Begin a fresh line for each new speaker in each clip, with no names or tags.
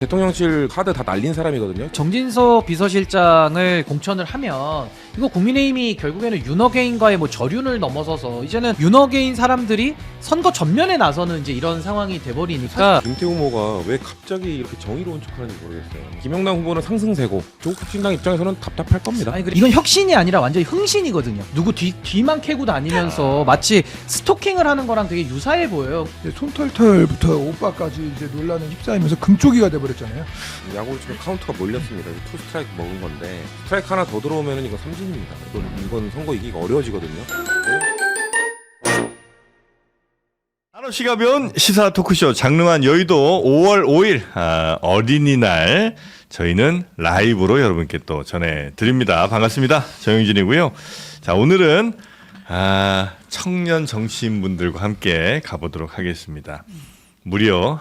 대통령실 카드 다 날린 사람이거든요.
정진석 비서실장을 공천을 하면 이거 국민의힘이 결국에는 윤어게인과의 뭐 저륜을 넘어서서 이제는 윤어게인 사람들이 선거 전면에 나서는 이제 이런 상황이 돼버리니까
김태우 후보가 왜 갑자기 이렇게 정의로운 척하는지 모르겠어요. 김영남 후보는 상승세고 조국 신당 입장에서는 답답할 겁니다.
아니, 이건 혁신이 아니라 완전히 흥신이거든요. 누구 뒤만 캐고 다니면서 마치 스토킹을 하는 거랑 되게 유사해 보여요.
손털털부터 오빠까지 이제 논란에 휩싸이면서 금쪽이가 돼버렸잖아요.
야구를 치면 카운트가 몰렸습니다. 투 스트라이크 먹은 건데 스트라이크 하나 더 들어오면은 이거 삼진입니다. 이건 선거 이기가 어려워지거든요.
한없이 가벼운 시사 토크쇼 장르만 여의도 5월 5일 어린이날 저희는 라이브로 여러분께 또 전해드립니다. 반갑습니다. 정영진이고요. 자, 오늘은 청년 정치인분들과 함께 가보도록 하겠습니다. 무려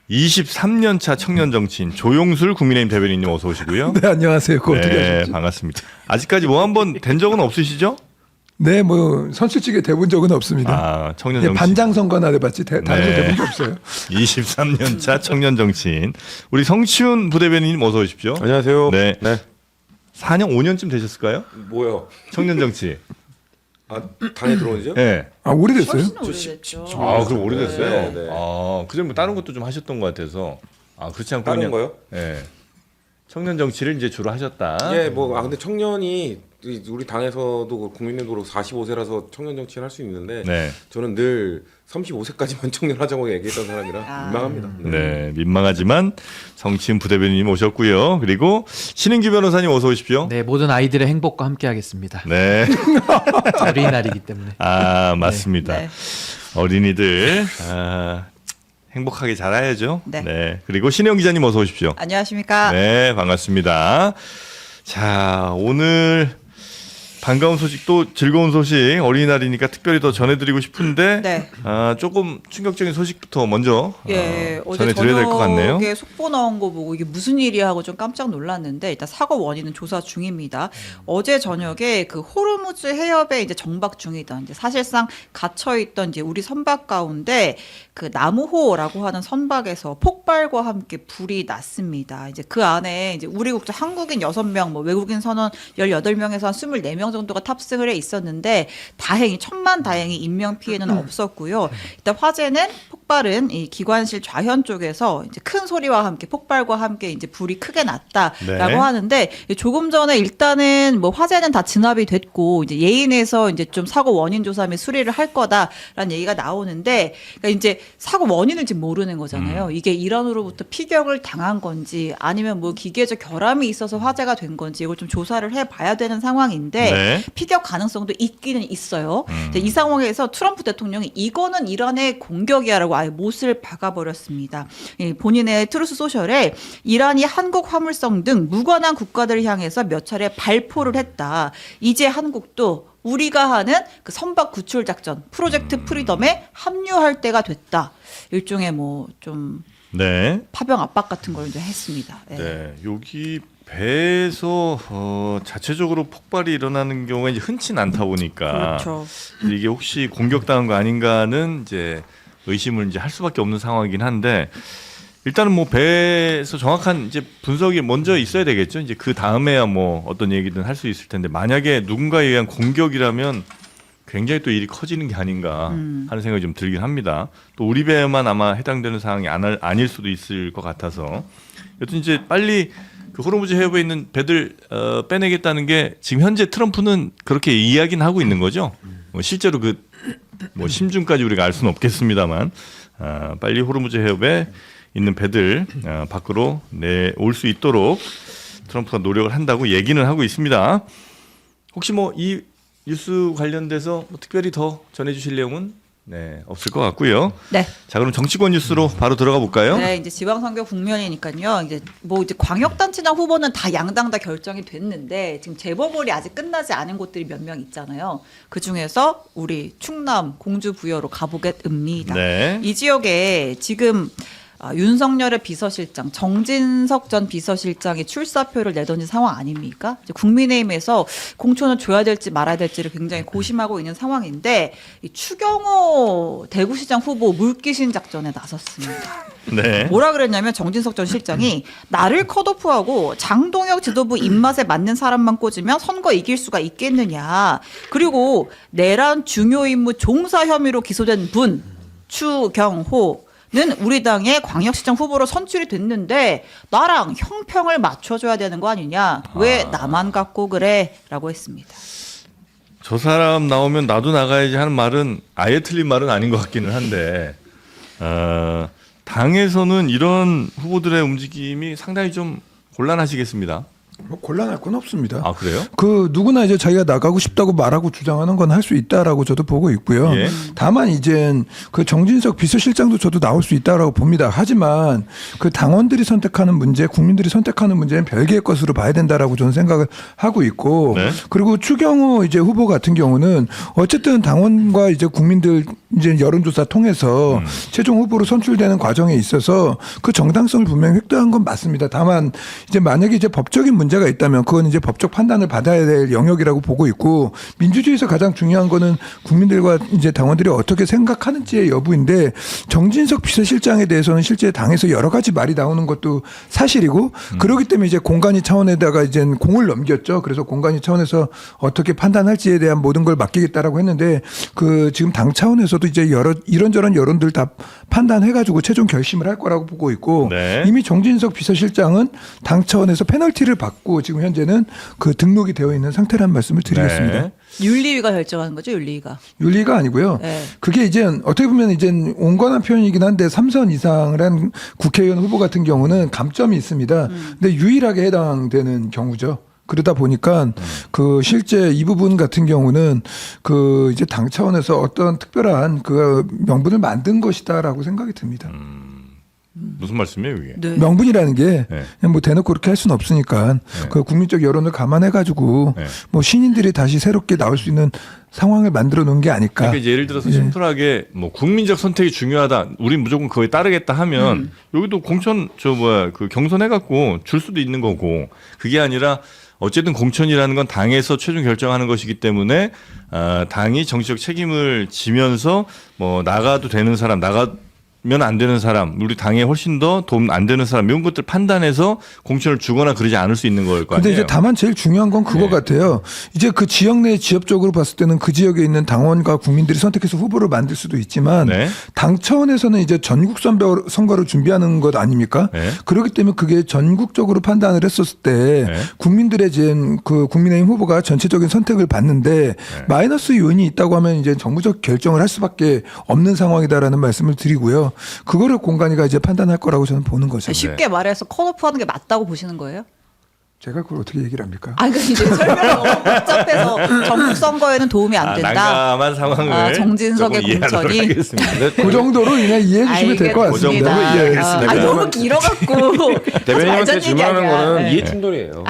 23년차 청년 정치인 조용술 국민의힘 대변인님 어서 오시고요.
네, 안녕하세요. 그거 어떻게
네,
하셨지?
반갑습니다. 아직까지 뭐 한번 된 적은 없으시죠?
네, 뭐 선수직에 대본 적은 없습니다.
청년
네,
정치인.
반장 선거나 해봤지 다른 거
네.
대본 적 없어요.
23년차 청년 정치인 우리 성치훈 부대변인님 어서 오십시오.
안녕하세요.
네.
네.
4년 5년쯤 되셨을까요?
뭐요?
청년 정치.
당에 들어오죠?
네.
오래됐어요?
훨씬 오래됐죠.
그럼 오래됐어요.
네, 네.
그전 뭐 다른 것도 좀 하셨던 것 같아서. 그렇지 않고
다른
그냥
거요?
네. 청년 정치를 이제 주로 하셨다.
예, 근데 청년이 우리 당에서도 국민의힘도 45세라서 청년 정치를 할 수 있는데
네.
저는 늘 35세까지만 청년 하자고 얘기했던 사람이라 민망합니다.
네, 민망하지만 성치훈 부대변인님 오셨고요. 그리고 신인규 변호사님 어서 오십시오.
네, 모든 아이들의 행복과 함께하겠습니다.
네.
어린이날이기 때문에.
맞습니다.
네.
어린이들 행복하게 자라야죠.
네.
그리고 신영 기자님 어서 오십시오.
안녕하십니까.
네, 반갑습니다. 자, 오늘 반가운 소식 또 즐거운 소식 어린이날이니까 특별히 더 전해드리고 싶은데
네.
조금 충격적인 소식부터 먼저
어제
전해드려야 될 것 같네요.
저녁에 속보 나온 거 보고 이게 무슨 일이야 하고 좀 깜짝 놀랐는데 일단 사고 원인은 조사 중입니다. 어제 저녁에 그 호르무즈 해협에 이제 정박 중이던 이제 사실상 갇혀 있던 이제 우리 선박 가운데 그 나무호라고 하는 선박에서 폭발과 함께 불이 났습니다. 이제 그 안에 이제 우리 국적 한국인 6명, 뭐 외국인 선원 18명에서 한 24명 정도가 탑승을 해 있었는데 천만다행히 인명 피해는 없었고요. 일단 화재는 폭발은 이 기관실 좌현 쪽에서 이제 큰 소리와 함께 폭발과 함께 이제 불이 크게 났다라고
네.
하는데 조금 전에 일단은 뭐 화재는 다 진압이 됐고 이제 예인해서 이제 좀 사고 원인 조사 및 수리를 할 거다라는 얘기가 나오는데 그러니까 이제 사고 원인을 지금 모르는 거잖아요. 이게 일원으로부터 피격을 당한 건지 아니면 뭐 기계적 결함이 있어서 화재가 된 건지 이걸 좀 조사를 해봐야 되는 상황인데
네.
피격 가능성도 있기는 있어요. 근데 이 상황에서 트럼프 대통령이 이거는 이란의 공격이야라고 아예 못을 박아버렸습니다. 본인의 트루스 소셜에 이란이 한국 화물성 등 무관한 국가들을 향해서 몇 차례 발포를 했다. 이제 한국도 우리가 하는 그 선박 구출 작전 프로젝트 프리덤에 합류할 때가 됐다. 일종의 뭐 좀
네.
파병 압박 같은 걸 이제 했습니다. 네.
네, 여기 배에서 자체적으로 폭발이 일어나는 경우가 이제 흔치 않다 보니까
그렇죠.
이게 혹시 공격당한 거 아닌가는 이제 의심을 이제 할 수밖에 없는 상황이긴 한데 일단은 뭐 배에서 정확한 이제 분석이 먼저 있어야 되겠죠. 이제 그 다음에야 뭐 어떤 얘기든 할 수 있을 텐데 만약에 누군가에 의한 공격이라면 굉장히 또 일이 커지는 게 아닌가 하는 생각이 좀 들긴 합니다. 또 우리 배에만 아마 해당되는 상황이 아닐 수도 있을 것 같아서 여튼 이제 빨리 그 호르무즈 해협에 있는 배들 빼내겠다는 게 지금 현재 트럼프는 그렇게 이야기는 하고 있는 거죠. 뭐 실제로 그 뭐 심중까지 우리가 알 수는 없겠습니다만 빨리 호르무즈 해협에 있는 배들 밖으로 내올 수 있도록 트럼프가 노력을 한다고 얘기는 하고 있습니다. 혹시 뭐 이 뉴스 관련돼서 뭐 특별히 더 전해주실 내용은 없을 것 같고요.
네.
자, 그럼 정치권 뉴스로 바로 들어가 볼까요?
네, 이제 지방선거 국면이니까요. 이제 광역단체장 후보는 다 양당 다 결정이 됐는데 지금 재보궐이 아직 끝나지 않은 곳들이 몇 명 있잖아요. 그 중에서 우리 충남 공주 부여로 가보겠습니다.
네.
이 지역에 지금 윤석열의 비서실장 정진석 전 비서실장이 출사표를 내던진 상황 아닙니까? 이제 국민의힘에서 공천을 줘야 될지 말아야 될지를 굉장히 고심하고 있는 상황인데 이 추경호 대구시장 후보 물귀신 작전에 나섰습니다.
네.
뭐라 그랬냐면 정진석 전 실장이 나를 컷오프하고 장동혁 지도부 입맛에 맞는 사람만 꽂으면 선거 이길 수가 있겠느냐. 그리고 내란 중요 임무 종사 혐의로 기소된 분 추경호는 우리 당의 광역시장 후보로 선출이 됐는데 나랑 형평을 맞춰줘야 되는 거 아니냐. 왜 나만 갖고 그래? 라고 했습니다.
저 사람 나오면 나도 나가야지 하는 말은 아예 틀린 말은 아닌 것 같기는 한데 당에서는 이런 후보들의 움직임이 상당히 좀 곤란하시겠습니다.
뭐 곤란할 건 없습니다.
아 그래요?
그 누구나 이제 자기가 나가고 싶다고 말하고 주장하는 건 할 수 있다라고 저도 보고 있고요.
예.
다만 이젠 그 정진석 비서실장도 저도 나올 수 있다라고 봅니다. 하지만 그 당원들이 선택하는 문제, 국민들이 선택하는 문제는 별개의 것으로 봐야 된다라고 저는 생각을 하고 있고,
네.
그리고 추경호 이제 후보 같은 경우는 어쨌든 당원과 이제 국민들 이제 여론조사 통해서 최종 후보로 선출되는 과정에 있어서 그 정당성을 분명히 획득한 건 맞습니다. 다만 이제 만약에 이제 법적인 문제가 있다면 그건 이제 법적 판단을 받아야 될 영역이라고 보고 있고, 민주주의에서 가장 중요한 거는 국민들과 이제 당원들이 어떻게 생각하는지의 여부인데, 정진석 비서실장에 대해서는 실제 당에서 여러 가지 말이 나오는 것도 사실이고, 그렇기 때문에 이제 공간위 차원에다가 이제 공을 넘겼죠. 그래서 공간위 차원에서 어떻게 판단할지에 대한 모든 걸 맡기겠다라고 했는데, 그 지금 당 차원에서도 이제 여러 이런저런 여론들 다 판단해가지고 최종 결심을 할 거라고 보고 있고,
네.
이미 정진석 비서실장은 당 차원에서 페널티를 받고 지금 현재는 그 등록이 되어 있는 상태라는 말씀을 드리겠습니다.
네.
윤리위가 결정하는 거죠, 윤리위가.
윤리가 아니고요.
네.
그게 이제 어떻게 보면 이제 온건한 표현이긴 한데 3선 이상을 한 국회의원 후보 같은 경우는 감점이 있습니다. 근데 유일하게 해당되는 경우죠. 그러다 보니까 그 실제 이 부분 같은 경우는 그 이제 당 차원에서 어떤 특별한 그 명분을 만든 것이다라고 생각이 듭니다.
무슨 말씀이에요 이게?
네.
명분이라는 게
네.
그냥 뭐 대놓고 그렇게 할 수는 없으니까 그 국민적 여론을 감안해가지고
네.
뭐 신인들이 다시 새롭게 나올 수 있는 상황을 만들어 놓은 게 아닐까.
그러니까 이제 예를 들어서
예.
심플하게 뭐 국민적 선택이 중요하다. 우린 무조건 그거에 따르겠다 하면 여기도 공천 그 경선해 갖고 줄 수도 있는 거고, 그게 아니라 어쨌든 공천이라는 건 당에서 최종 결정하는 것이기 때문에 당이 정치적 책임을 지면서 뭐 나가도 되는 사람, 나가면 안 되는 사람, 우리 당에 훨씬 더 도움 안 되는 사람, 이런 것들 판단해서 공천을 주거나 그러지 않을 수 있는 걸 거
근데
아니에요.
이제 다만 제일 중요한 건 그거
네.
같아요. 이제 그 지역 내 지역적으로 봤을 때는 그 지역에 있는 당원과 국민들이 선택해서 후보를 만들 수도 있지만
네.
당 차원에서는 이제 전국 선거를 준비하는 것 아닙니까?
네.
그렇기 때문에 그게 전국적으로 판단을 했었을 때
네.
국민들의 지금 그 국민의힘 후보가 전체적인 선택을 받는데 마이너스 요인이 있다고 하면 이제 정부적 결정을 할 수밖에 없는 상황이다라는 말씀을 드리고요. 그거를 공간위가 이제 판단할 거라고 저는 보는 거죠.
쉽게 말해서 컷오프하는 게 맞다고 보시는 거예요?
제가 그걸 어떻게 얘기를 합니까?
아, 그러니까 이제 설명이 너무 복잡해서 전국 선거에는 도움이 안 된다.
난감한 상황을
정진석의
조금 이해하도록
공천이.
하겠습니다.
그 정도로 그냥 이해해 주시면 될 것 같습니다.
그 정도로 이해하겠습니다.
아, 너무 길어갖고
대변인한테 질문하는 거는
네.
이해 충돌이에요.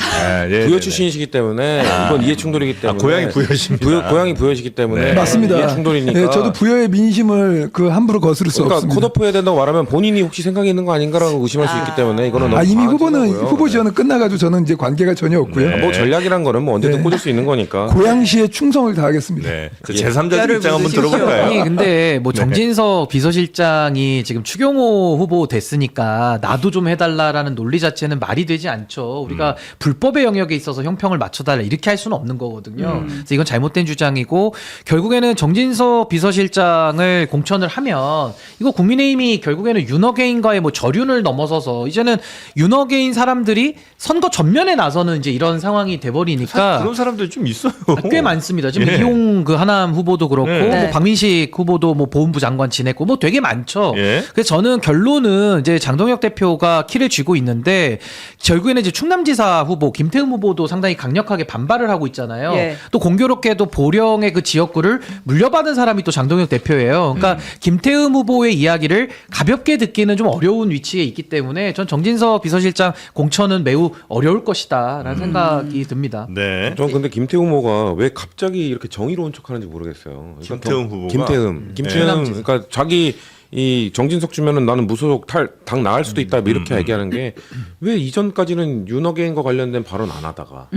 예,
부여
네,
출신이시기 때문에 이건 이해 충돌이기 때문에.
고향이 부여십니다.
고향이 부여시기 때문에.
네.
맞습니다.
이해 충돌이니까.
네, 저도 부여의 민심을 그 함부로 거스를 수
그러니까
없습니다.
컷오프 해야 된다고 말하면 본인이 혹시 생각이 있는 거 아닌가라고 의심할 수 있기 때문에 이거는 너무
이미
과한
후보는
생각이고요.
후보 지원은 끝나가지고 저는 이제 관계가 전혀 없고요.
네.
뭐 전략이란 거는 뭐 언제든
네.
꽂을 수 있는 거니까.
고양시에 충성을 다하겠습니다.
네. 그
예.
제3자 입장 한번 들어볼까요?
아니 근데 뭐
네.
정진석 비서실장이 지금 추경호 후보 됐으니까 나도 좀 해달라라는 논리 자체는 말이 되지 않죠. 우리가 불법의 영역에 있어서 형평을 맞춰달라 이렇게 할 수는 없는 거거든요. 그래서 이건 잘못된 주장이고, 결국에는 정진석 비서실장을 공천을 하면 이거 국민의힘이 결국에는 윤어게인과의 뭐 저륜을 넘어서서 이제는 윤어게인 사람들이 선거 전면에 나서는 이제 이런 상황이 돼버리니까
그런 사람들이 좀 있어요.
꽤 많습니다. 지금
예.
이용 그 하남 후보도 그렇고
네.
뭐 박민식 후보도 뭐 보훈부 장관 지냈고 뭐 되게 많죠.
예.
그래서 저는 결론은 이제 장동혁 대표가 키를 쥐고 있는데, 결국에는 이제 충남지사 후보 김태흠 후보도 상당히 강력하게 반발을 하고 있잖아요.
예.
또 공교롭게도 보령의 그 지역구를 물려받은 사람이 또 장동혁 대표예요. 그러니까 김태흠 후보의 이야기를 가볍게 듣기는 좀 어려운 위치에 있기 때문에 전 정진석 비서실장 공천은 매우 어려울 것이다라는 생각이 듭니다.
네.
전 근데 김태우 후보가 왜 갑자기 이렇게 정의로운 척하는지 모르겠어요. 그러니까
김태흠 후보가?
김태흠
충남지사.
그러니까 자기 이 정진석 주면은 나는 무소속 당 나갈 수도 있다 뭐 이렇게 얘기하는 게 왜 이전까지는 윤어게인과 관련된 발언 안 하다가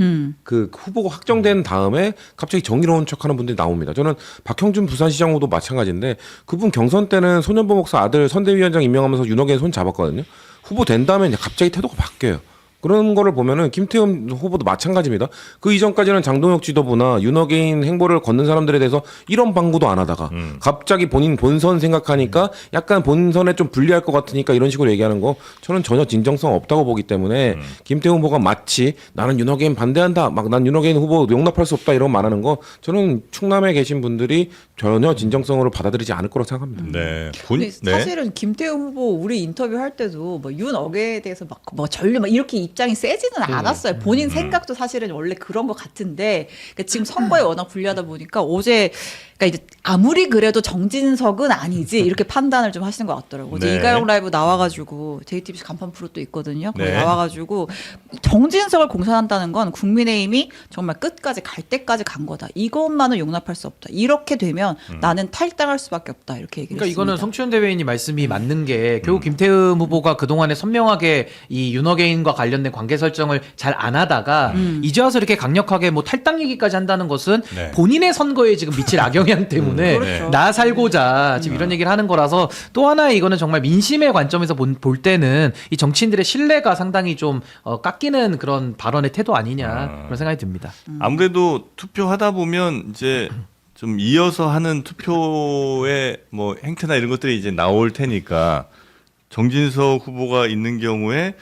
그 후보가 확정된 다음에 갑자기 정의로운 척하는 분들이 나옵니다. 저는 박형준 부산시장 후보도 마찬가지인데 그분 경선 때는 소년보 목사 아들 선대위원장 임명하면서 윤어게인 손 잡았거든요. 후보 된 다음에 이제 갑자기 태도가 바뀌어요. 그런 거를 보면은 김태흠 후보도 마찬가지입니다. 그 이전까지는 장동혁 지도부나 윤어게인 행보를 걷는 사람들에 대해서 이런 방구도 안 하다가 갑자기 본인 본선 생각하니까 약간 본선에 좀 불리할 것 같으니까 이런 식으로 얘기하는 거 저는 전혀 진정성 없다고 보기 때문에 김태흠 후보가 마치 나는 윤어게인 반대한다, 막 난 윤어게인 후보 용납할 수 없다 이런 말하는 거 저는 충남에 계신 분들이 전혀 진정성으로 받아들이지 않을 거라고 생각합니다.
네.
근데 사실은 김태우 후보 우리 인터뷰 할 때도 뭐 윤어게에 대해서 뭐 전혀 막 이렇게 입장이 세지는 않았어요. 본인 생각도 사실은 원래 그런 것 같은데 그러니까 지금 선거에 워낙 불리하다 보니까 어제 그러니까 이제 아무리 그래도 정진석은 아니지 이렇게 판단을 좀 하시는 것 같더라고요. 어제
네.
이가영 라이브 나와가지고 JTBC 간판 프로 또 있거든요. 거기
네.
나와가지고 정진석을 공천한다는 건 국민의힘이 정말 끝까지 갈 때까지 간 거다. 이것만은 용납할 수 없다. 이렇게 되면 나는 탈당할 수밖에 없다. 이렇게 얘기를
그러니까
했습니다.
이거는 성추현 대변인이 말씀이 맞는 게 결국 김태흠 후보가 그동안에 선명하게 이 윤어게인과 관련된 관계 설정을 잘 안 하다가 이제 와서 이렇게 강력하게 뭐 탈당 얘기까지 한다는 것은
네.
본인의 선거에 지금 미칠 악영향 때문에
그렇죠.
나 살고자 지금 이런 얘기를 하는 거라서 또 하나 이거는 정말 민심의 관점에서 볼 때는 이 정치인들의 신뢰가 상당히 좀 깎이는 그런 발언의 태도 아니냐 그런 생각이 듭니다.
아무래도 투표하다 보면 이제 좀 이어서 하는 투표의 뭐 행태나 이런 것들이 이제 나올 테니까 정진석 후보가 있는 경우에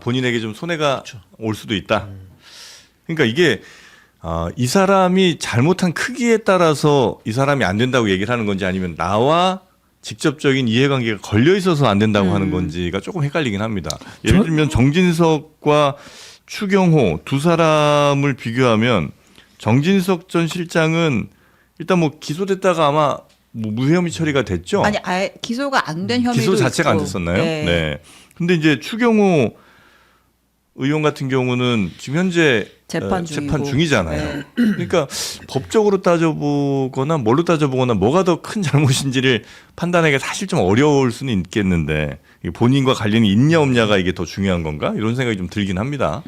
본인에게 좀 손해가 올 수도 있다. 그러니까 이게 이 사람이 잘못한 크기에 따라서 이 사람이 안 된다고 얘기를 하는 건지 아니면 나와 직접적인 이해관계가 걸려 있어서 안 된다고 하는 건지가 조금 헷갈리긴 합니다. 예를 들면 정진석과 추경호 두 사람을 비교하면 정진석 전 실장은 일단 뭐 기소됐다가 아마 뭐 무혐의 처리가 됐죠.
아니, 아예 기소가 안 된 혐의도
기소 자체가
있고.
안 됐었나요?
네.
네. 근데 이제 추경호 의원 같은 경우는 지금 현재
재판 중이고.
중이잖아요.
네.
그러니까 법적으로 따져보거나 뭘로 따져보거나 뭐가 더 큰 잘못인지를 판단하기가 사실 좀 어려울 수는 있겠는데 본인과 관련이 있냐 없냐가 이게 더 중요한 건가? 이런 생각이 좀 들긴 합니다.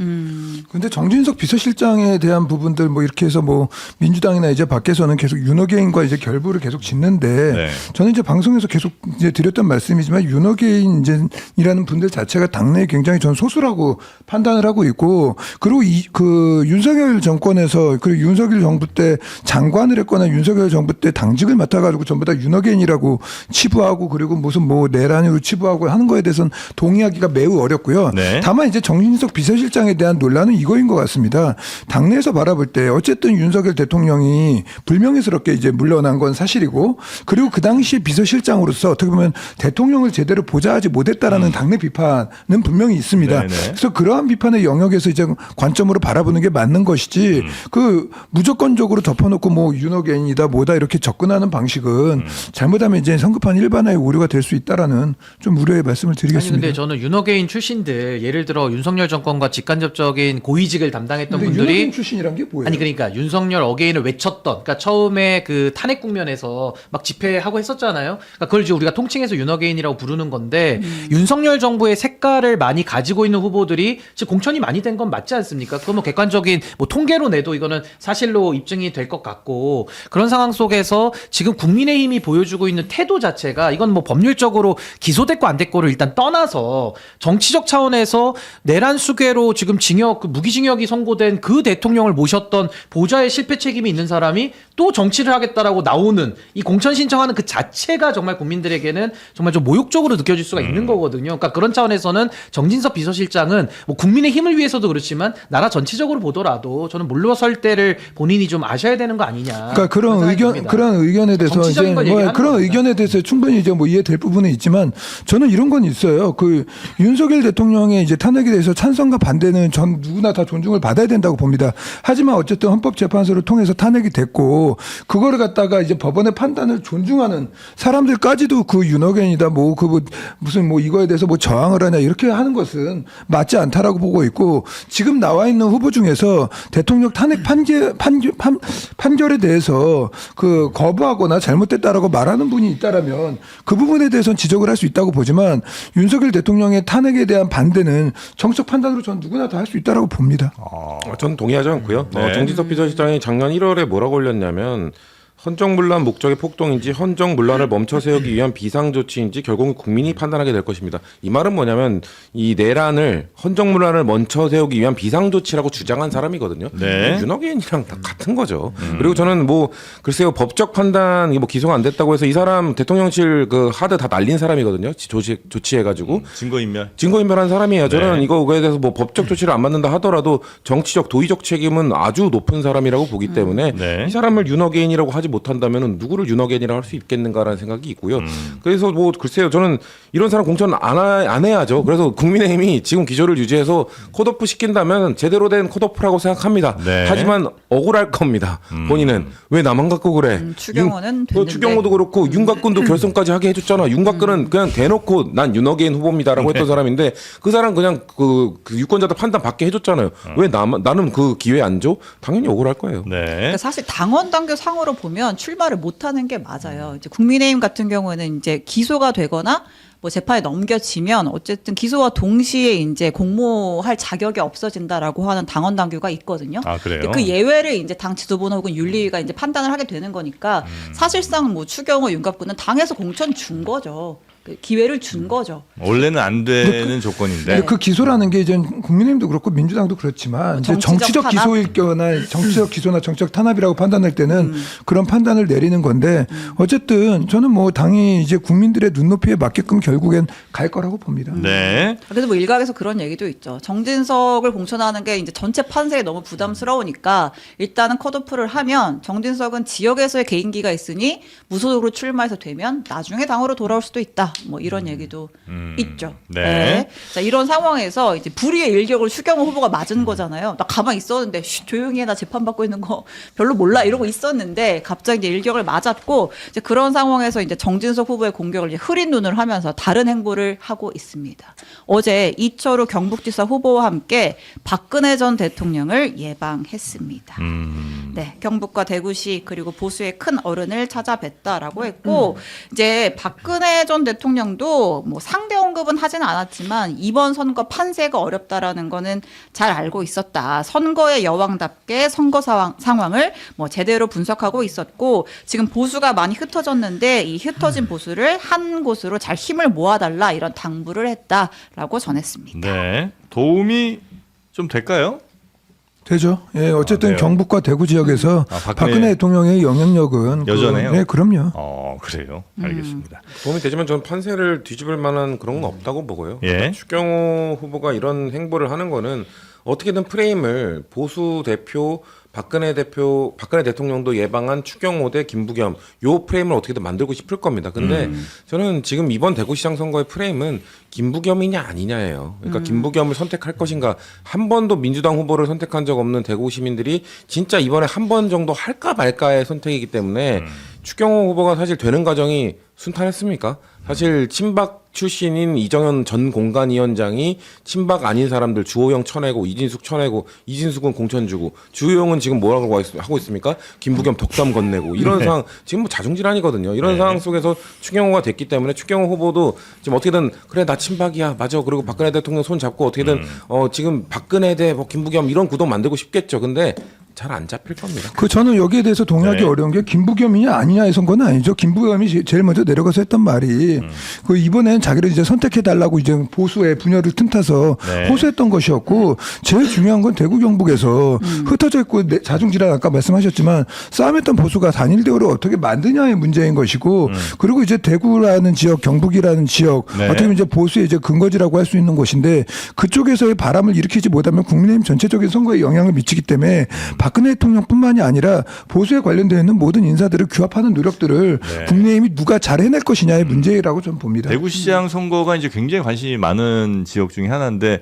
근데 정진석 비서실장에 대한 부분들 뭐 이렇게 해서 뭐 민주당이나 이제 밖에서는 계속 윤어게인과 이제 결부를 계속 짓는데
네.
저는 이제 방송에서 계속 이제 드렸던 말씀이지만 윤어게인 이제이라는 분들 자체가 당내에 굉장히 전 소수라고 판단을 하고 있고 그리고 그 윤석열 정권에서 그리고 윤석열 정부 때 장관을 했거나 윤석열 정부 때 당직을 맡아가지고 전부 다 윤어게인이라고 치부하고 그리고 무슨 뭐 내란으로 치부하고 하는 거에 대해서는 동의하기가 매우 어렵고요.
네.
다만 이제 정진석 비서실장에 대한 논란은 이거인 것 같습니다. 당내에서 바라볼 때 어쨌든 윤석열 대통령이 불명예스럽게 이제 물러난 건 사실이고 그리고 그 당시 비서실장으로서 어떻게 보면 대통령을 제대로 보좌하지 못했다라는 당내 비판은 분명히 있습니다.
네네.
그래서 그러한 비판의 영역에서 이제 관점으로 바라보는 게 맞는 것이지 그 무조건적으로 덮어놓고 뭐 윤어게인이다 뭐다 이렇게 접근하는 방식은 잘못하면 이제 성급한 일반화의 오류가 될 수 있다라는 좀 우려의 말씀을
아니
드리겠습니다.
근데 저는 윤어게인 출신들 예를 들어 윤석열 정권과 직간접적인 고위직을 담당했던
근데
분들이
윤어게인 출신이란 게 뭐예요?
아니 그러니까 윤석열 어게인을 외쳤던 그러니까 처음에 그 탄핵 국면에서 막 집회하고 했었잖아요. 그러니까 그걸 이제 우리가 통칭해서 윤어게인이라고 부르는 건데 윤석열 정부의 색깔을 많이 가지고 있는 후보들이 지금 공천이 많이 된 건 맞지 않습니까? 그건 뭐 객관적인 뭐 통계로 내도 이거는 사실로 입증이 될 것 같고 그런 상황 속에서 지금 국민의힘이 보여주고 있는 태도 자체가 이건 뭐 법률적으로 기소됐고 안 됐고를 일단 떠나서 정치적 차원에서 내란 수괴로 지금 징역 무기징역이 선고된 그 대통령을 모셨던 보좌의 실패 책임이 있는 사람이 또 정치를 하겠다라고 나오는 이 공천 신청하는 그 자체가 정말 국민들에게는 정말 좀 모욕적으로 느껴질 수가 있는 거거든요. 그러니까 그런 차원에서는 정진석 비서실장은 뭐 국민의 힘을 위해서도 그렇지만 나라 전체적으로 보더라도 저는 물러설 때를 본인이 좀 아셔야 되는 거 아니냐.
그러니까 그런 의견에 대해서
정치적인
이제
걸
뭐
얘기하는
그런
겁니다.
의견에 대해서 충분히 이제 뭐 이해될 부분은 있지만 저는 이런 이런 건 있어요. 그 윤석열 대통령의 이제 탄핵에 대해서 찬성과 반대는 전 누구나 다 존중을 받아야 된다고 봅니다. 하지만 어쨌든 헌법재판소를 통해서 탄핵이 됐고 그거를 갖다가 이제 법원의 판단을 존중하는 사람들까지도 그 윤호견이다 뭐 그 무슨 뭐 이거에 대해서 뭐 저항을 하냐 이렇게 하는 것은 맞지 않다라고 보고 있고 지금 나와 있는 후보 중에서 대통령 탄핵 판결에 대해서 그 거부하거나 잘못됐다라고 말하는 분이 있다라면 그 부분에 대해서는 지적을 할 수 있다고 보지만 윤석열 대통령의 탄핵에 대한 반대는 정책 판단으로 전 누구나 다 할 수 있다라고 봅니다.
저는 동의하지 않고요.
네.
정진석 비서실장이 작년 1월에 뭐라고 올렸냐면 헌정문란 목적의 폭동인지 헌정문란을 멈춰 세우기 위한 비상조치인지 결국은 국민이 판단하게 될 것입니다. 이 말은 뭐냐면 이 내란을 헌정문란을 멈춰 세우기 위한 비상조치라고 주장한 사람이거든요.
네.
윤호개인이랑 다 같은 거죠. 그리고 저는 뭐 글쎄요 법적 판단이 뭐 기소가 안 됐다고 해서 이 사람 대통령실 그 하드 다 날린 사람이거든요. 조치해가지고
증거인멸.
증거인멸한 사람이에요. 저는
네.
이거에 대해서 뭐 법적 조치를 안 받는다 하더라도 정치적 도의적 책임은 아주 높은 사람이라고 보기 때문에
네.
이 사람을 윤호개인이라고 하지 못한다면 누구를 윤호개인이라고 할 수 있겠는가라는 생각이 있고요. 그래서 뭐 글쎄요, 저는 이런 사람 공천 안 해야죠. 그래서 국민의힘이 지금 기조를 유지해서 컷오프 시킨다면 제대로 된 컷오프라고 생각합니다.
네.
하지만 억울할 겁니다. 본인은 왜 나만 갖고 그래?
추경호는 됐는데.
추경호도 그렇고 윤곽근도 결선까지 하게 해줬잖아. 윤곽근은 그냥 대놓고 난 윤호개인 후보입니다라고 했던 사람인데 그 사람 그냥 그 유권자들 판단 받게 해줬잖아요. 왜 나는 그 기회 안 줘? 당연히 억울할 거예요.
네.
그러니까 사실 당원 당규 상으로 보면 출마를 못하는 게 맞아요. 이제 국민의힘 같은 경우에는 이제 기소가 되거나 뭐 재판에 넘겨지면 어쨌든 기소와 동시에 이제 공모할 자격이 없어진다라고 하는 당원 당규가 있거든요.
아, 그래요?
근데 그 예외를 이제 당 지도부나 혹은 윤리위가 이제 판단을 하게 되는 거니까 사실상 뭐 추경호, 윤곽근은 당에서 공천 준 거죠. 그 기회를 준 거죠.
원래는 안 되는 조건인데.
근데 그 기소라는 게 이제 국민의힘도 그렇고 민주당도 그렇지만 이제
정치적
정치적 기소일 경우나 정치적 기소나 정치적 탄압이라고 판단할 때는 그런 판단을 내리는 건데 어쨌든 저는 뭐 당이 이제 국민들의 눈높이에 맞게끔 결국엔 갈 거라고 봅니다.
네.
그래서 뭐 일각에서 그런 얘기도 있죠. 정진석을 공천하는 게 이제 전체 판세에 너무 부담스러우니까 일단은 컷오프를 하면 정진석은 지역에서의 개인기가 있으니 무소속으로 출마해서 되면 나중에 당으로 돌아올 수도 있다. 뭐 이런 얘기도 있죠.
네.
자, 이런 상황에서 이제 불의의 일격을 추경호 후보가 맞은 거잖아요. 나 가만히 있었는데 조용히 해, 나 재판받고 있는 거 별로 몰라 이러고 있었는데 갑자기 이제 일격을 맞았고 이제 그런 상황에서 이제 정진석 후보의 공격을 이제 흐린 눈을 하면서 다른 행보를 하고 있습니다. 어제 이철우 경북지사 후보와 함께 박근혜 전 대통령을 예방했습니다. 네, 경북과 대구시 그리고 보수의 큰 어른을 찾아뵀다라고 했고 이제 박근혜 전 대통령도 뭐 상대 언급은 하지는 않았지만 이번 선거 판세가 어렵다라는 거는 잘 알고 있었다. 선거의 여왕답게 선거 상황을 뭐 제대로 분석하고 있었고 지금 보수가 많이 흩어졌는데 이 흩어진 보수를 한 곳으로 잘 힘을 모아달라 이런 당부를 했다라고 전했습니다.
네. 도움이 좀 될까요?
되죠. 예, 어쨌든
돼요?
경북과 대구 지역에서 박근혜 대통령의 영향력은
여전해요?
네, 그럼요.
그래요. 알겠습니다.
도움이 되지만 저는 판세를 뒤집을 만한 그런 건 없다고 보고요.
예.
추경호 후보가 이런 행보를 하는 거는 어떻게든 프레임을 보수 대표 박근혜 대통령도 예방한 추경호 대 김부겸 요 프레임을 어떻게든 만들고 싶을 겁니다. 근데 저는 지금 이번 대구시장 선거의 프레임은 김부겸이냐 아니냐예요. 그러니까 김부겸을 선택할 것인가. 한 번도 민주당 후보를 선택한 적 없는 대구 시민들이 진짜 이번에 한 번 정도 할까 말까의 선택이기 때문에 추경호 후보가 사실 되는 과정이 순탄했습니까? 사실 친박 출신인 이정현 전 공간위원장이 친박 아닌 사람들 주호영 쳐내고 이진숙 쳐내고 이진숙은 공천 주고 주호영은 지금 뭐라고 하고 있습니까? 김부겸 덕담 건네고 이런 상황 지금 뭐 자중질환이거든요. 이런 상황 속에서 추경호가 됐기 때문에 추경호 후보도 지금 어떻게든 그래 나 친박이야 맞아 그리고 박근혜 대통령 손 잡고 어떻게든 지금 박근혜 대 뭐 김부겸 이런 구도 만들고 싶겠죠. 근데 잘 안 잡힐 겁니다.
그 저는 여기에 대해서 동의하기
네.
어려운 게 김부겸이냐 아니냐의 선거는 아니죠. 김부겸이 제일 먼저 내려가서 했던 말이 그 이번엔 자기를 이제 선택해 달라고 이제 보수의 분열을 틈타서
네.
호소했던 것이었고 제일 중요한 건 대구 경북에서 흩어져 있고 자중질환 아까 말씀하셨지만 싸움했던 보수가 단일 대우를 어떻게 만드냐의 문제인 것이고 그리고 이제 대구라는 지역 경북이라는 지역
네.
어떻게 보면 이제 보수의 이제 근거지라고 할 수 있는 곳인데 그쪽에서의 바람을 일으키지 못하면 국민의힘 전체적인 선거에 영향을 미치기 때문에 박근혜 대통령뿐만이 아니라 보수에 관련되어 있는 모든 인사들을 규합하는 노력들을
네.
국민의힘이 누가 잘 해낼 것이냐의 문제라 문제라고 저는 봅니다.
대구시장 선거가 이제 굉장히 관심이 많은 지역 중에 하나인데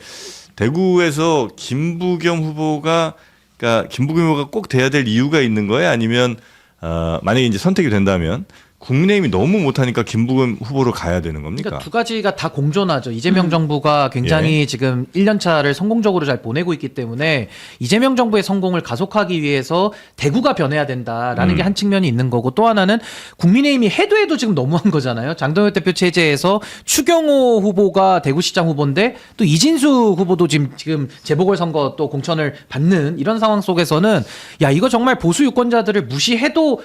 대구에서 김부겸 후보가 그러니까 김부겸 후보가 꼭 돼야 될 이유가 있는 거예요? 아니면 만약에 이제 선택이 된다면 국민의힘이 너무 못하니까 김부겸 후보로 가야 되는 겁니까?
그러니까 두 가지가 다 공존하죠. 이재명 정부가 굉장히 지금 1년 차를 성공적으로 잘 보내고 있기 때문에 이재명 정부의 성공을 가속하기 위해서 대구가 변해야 된다라는 게 한 측면이 있는 거고, 또 하나는 국민의힘이 해도 지금 너무한 거잖아요. 장동혁 대표 체제에서 추경호 후보가 대구시장 후보인데 또 이진수 후보도 지금 재보궐선거 또 공천을 받는 이런 상황 속에서는 야, 이거 정말 보수 유권자들을 무시해도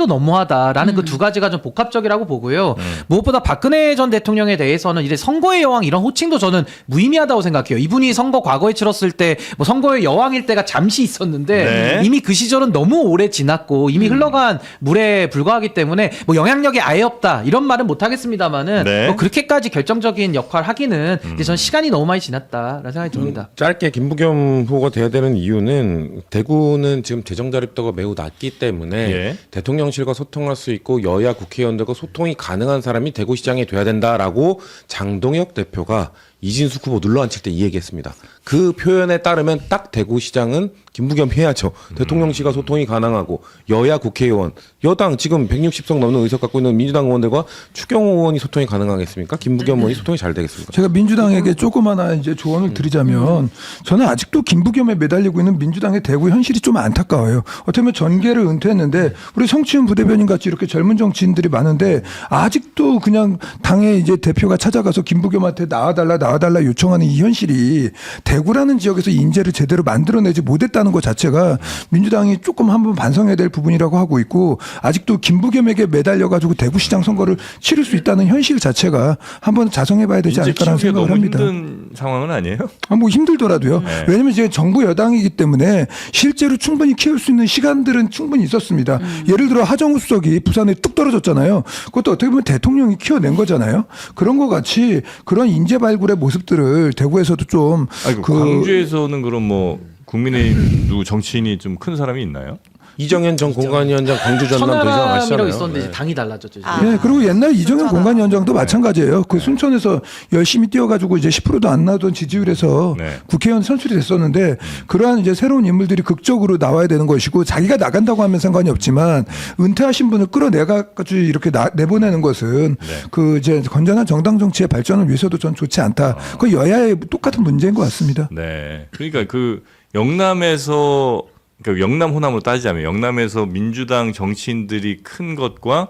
너무하다라는 그 두 가지가 좀 복합적이라고 보고요. 무엇보다 박근혜 전 대통령에 대해서는 이제 선거의 여왕 이런 호칭도 저는 무의미하다고 생각해요. 이분이 선거 과거에 치렀을 때 뭐 선거의 여왕일 때가 잠시 있었는데
네.
이미 그 시절은 너무 오래 지났고 이미 흘러간 물에 불과하기 때문에 뭐 영향력이 아예 없다 이런 말은 못 하겠습니다만은
네.
뭐 그렇게까지 결정적인 역할 하기는 이제 전 시간이 너무 많이 지났다라는 생각이 듭니다.
짧게 김부겸 후보가 돼야 되는 이유는 대구는 지금 재정 자립도가 매우 낮기 때문에
예.
대통령실과 소통할 수 있고 여야 국회의원들과 소통이 가능한 사람이 대구시장이 돼야 된다라고 장동혁 대표가 이진숙 후보 눌러앉힐 때 이 얘기했습니다. 그 표현에 따르면 딱 대구시장은 김부겸 해야죠. 대통령실과 소통이 가능하고 여야 국회의원, 여당 지금 160석 넘는 의석 갖고 있는 민주당 의원들과 추경호 의원이 소통이 가능하겠습니까? 김부겸 의원이 소통이 잘 되겠습니까?
제가 민주당에게 조금 하나 이제 조언을 드리자면 저는 아직도 김부겸에 매달리고 있는 민주당의 대구 현실이 좀 안타까워요. 어떻게 보면 전계를 은퇴했는데 우리 성치훈 부대변인 같이 이렇게 젊은 정치인들이 많은데 아직도 그냥 당의 이제 대표가 찾아가서 김부겸한테 나와달라 요청하는 이 현실이 대구라는 지역에서 인재를 제대로 만들어내지 못했다는 것 자체가 민주당이 조금 한번 반성해야 될 부분이라고 하고 있고, 아직도 김부겸에게 매달려가지고 대구시장 선거를 치를 수 있다는 현실 자체가 한번 자성해봐야 되지
이제
않을까라는
키우기가
생각을
너무
합니다.
힘든 상황은 아니에요?
뭐 힘들더라도요.
네.
왜냐하면 이제 정부 여당이기 때문에 실제로 충분히 키울 수 있는 시간들은 충분히 있었습니다. 예를 들어 하정우 수석이 부산에 뚝 떨어졌잖아요. 그것도 어떻게 보면 대통령이 키워낸 거잖아요. 그런 것 같이 그런 인재 발굴의 모습들을 대구에서도 좀
아이고, 광주에서는 그럼 뭐 국민의힘 누구 정치인이 좀 큰 사람이 있나요?
이정현 전 공관위원장 광주 전남 도지사
천하람이라고
아시잖아요.
있었는데 이제
네.
당이 달라졌죠. 지금.
예, 그리고 옛날 이정현 공관위원장도 마찬가지예요. 그 순천에서 열심히 뛰어가지고 이제 10%도 안 나오던 지지율에서
네.
국회의원 선출이 됐었는데 그러한 이제 새로운 인물들이 극적으로 나와야 되는 것이고, 자기가 나간다고 하면 상관이 없지만 은퇴하신 분을 끌어내가지고 이렇게 내보내는 것은 그 이제 건전한 정당 정치의 발전을 위해서도 전 좋지 않다. 그 여야의 똑같은 문제인 것 같습니다.
네. 그러니까 그 영남에서 그러니까 영남 호남으로 따지자면 영남에서 민주당 정치인들이 큰 것과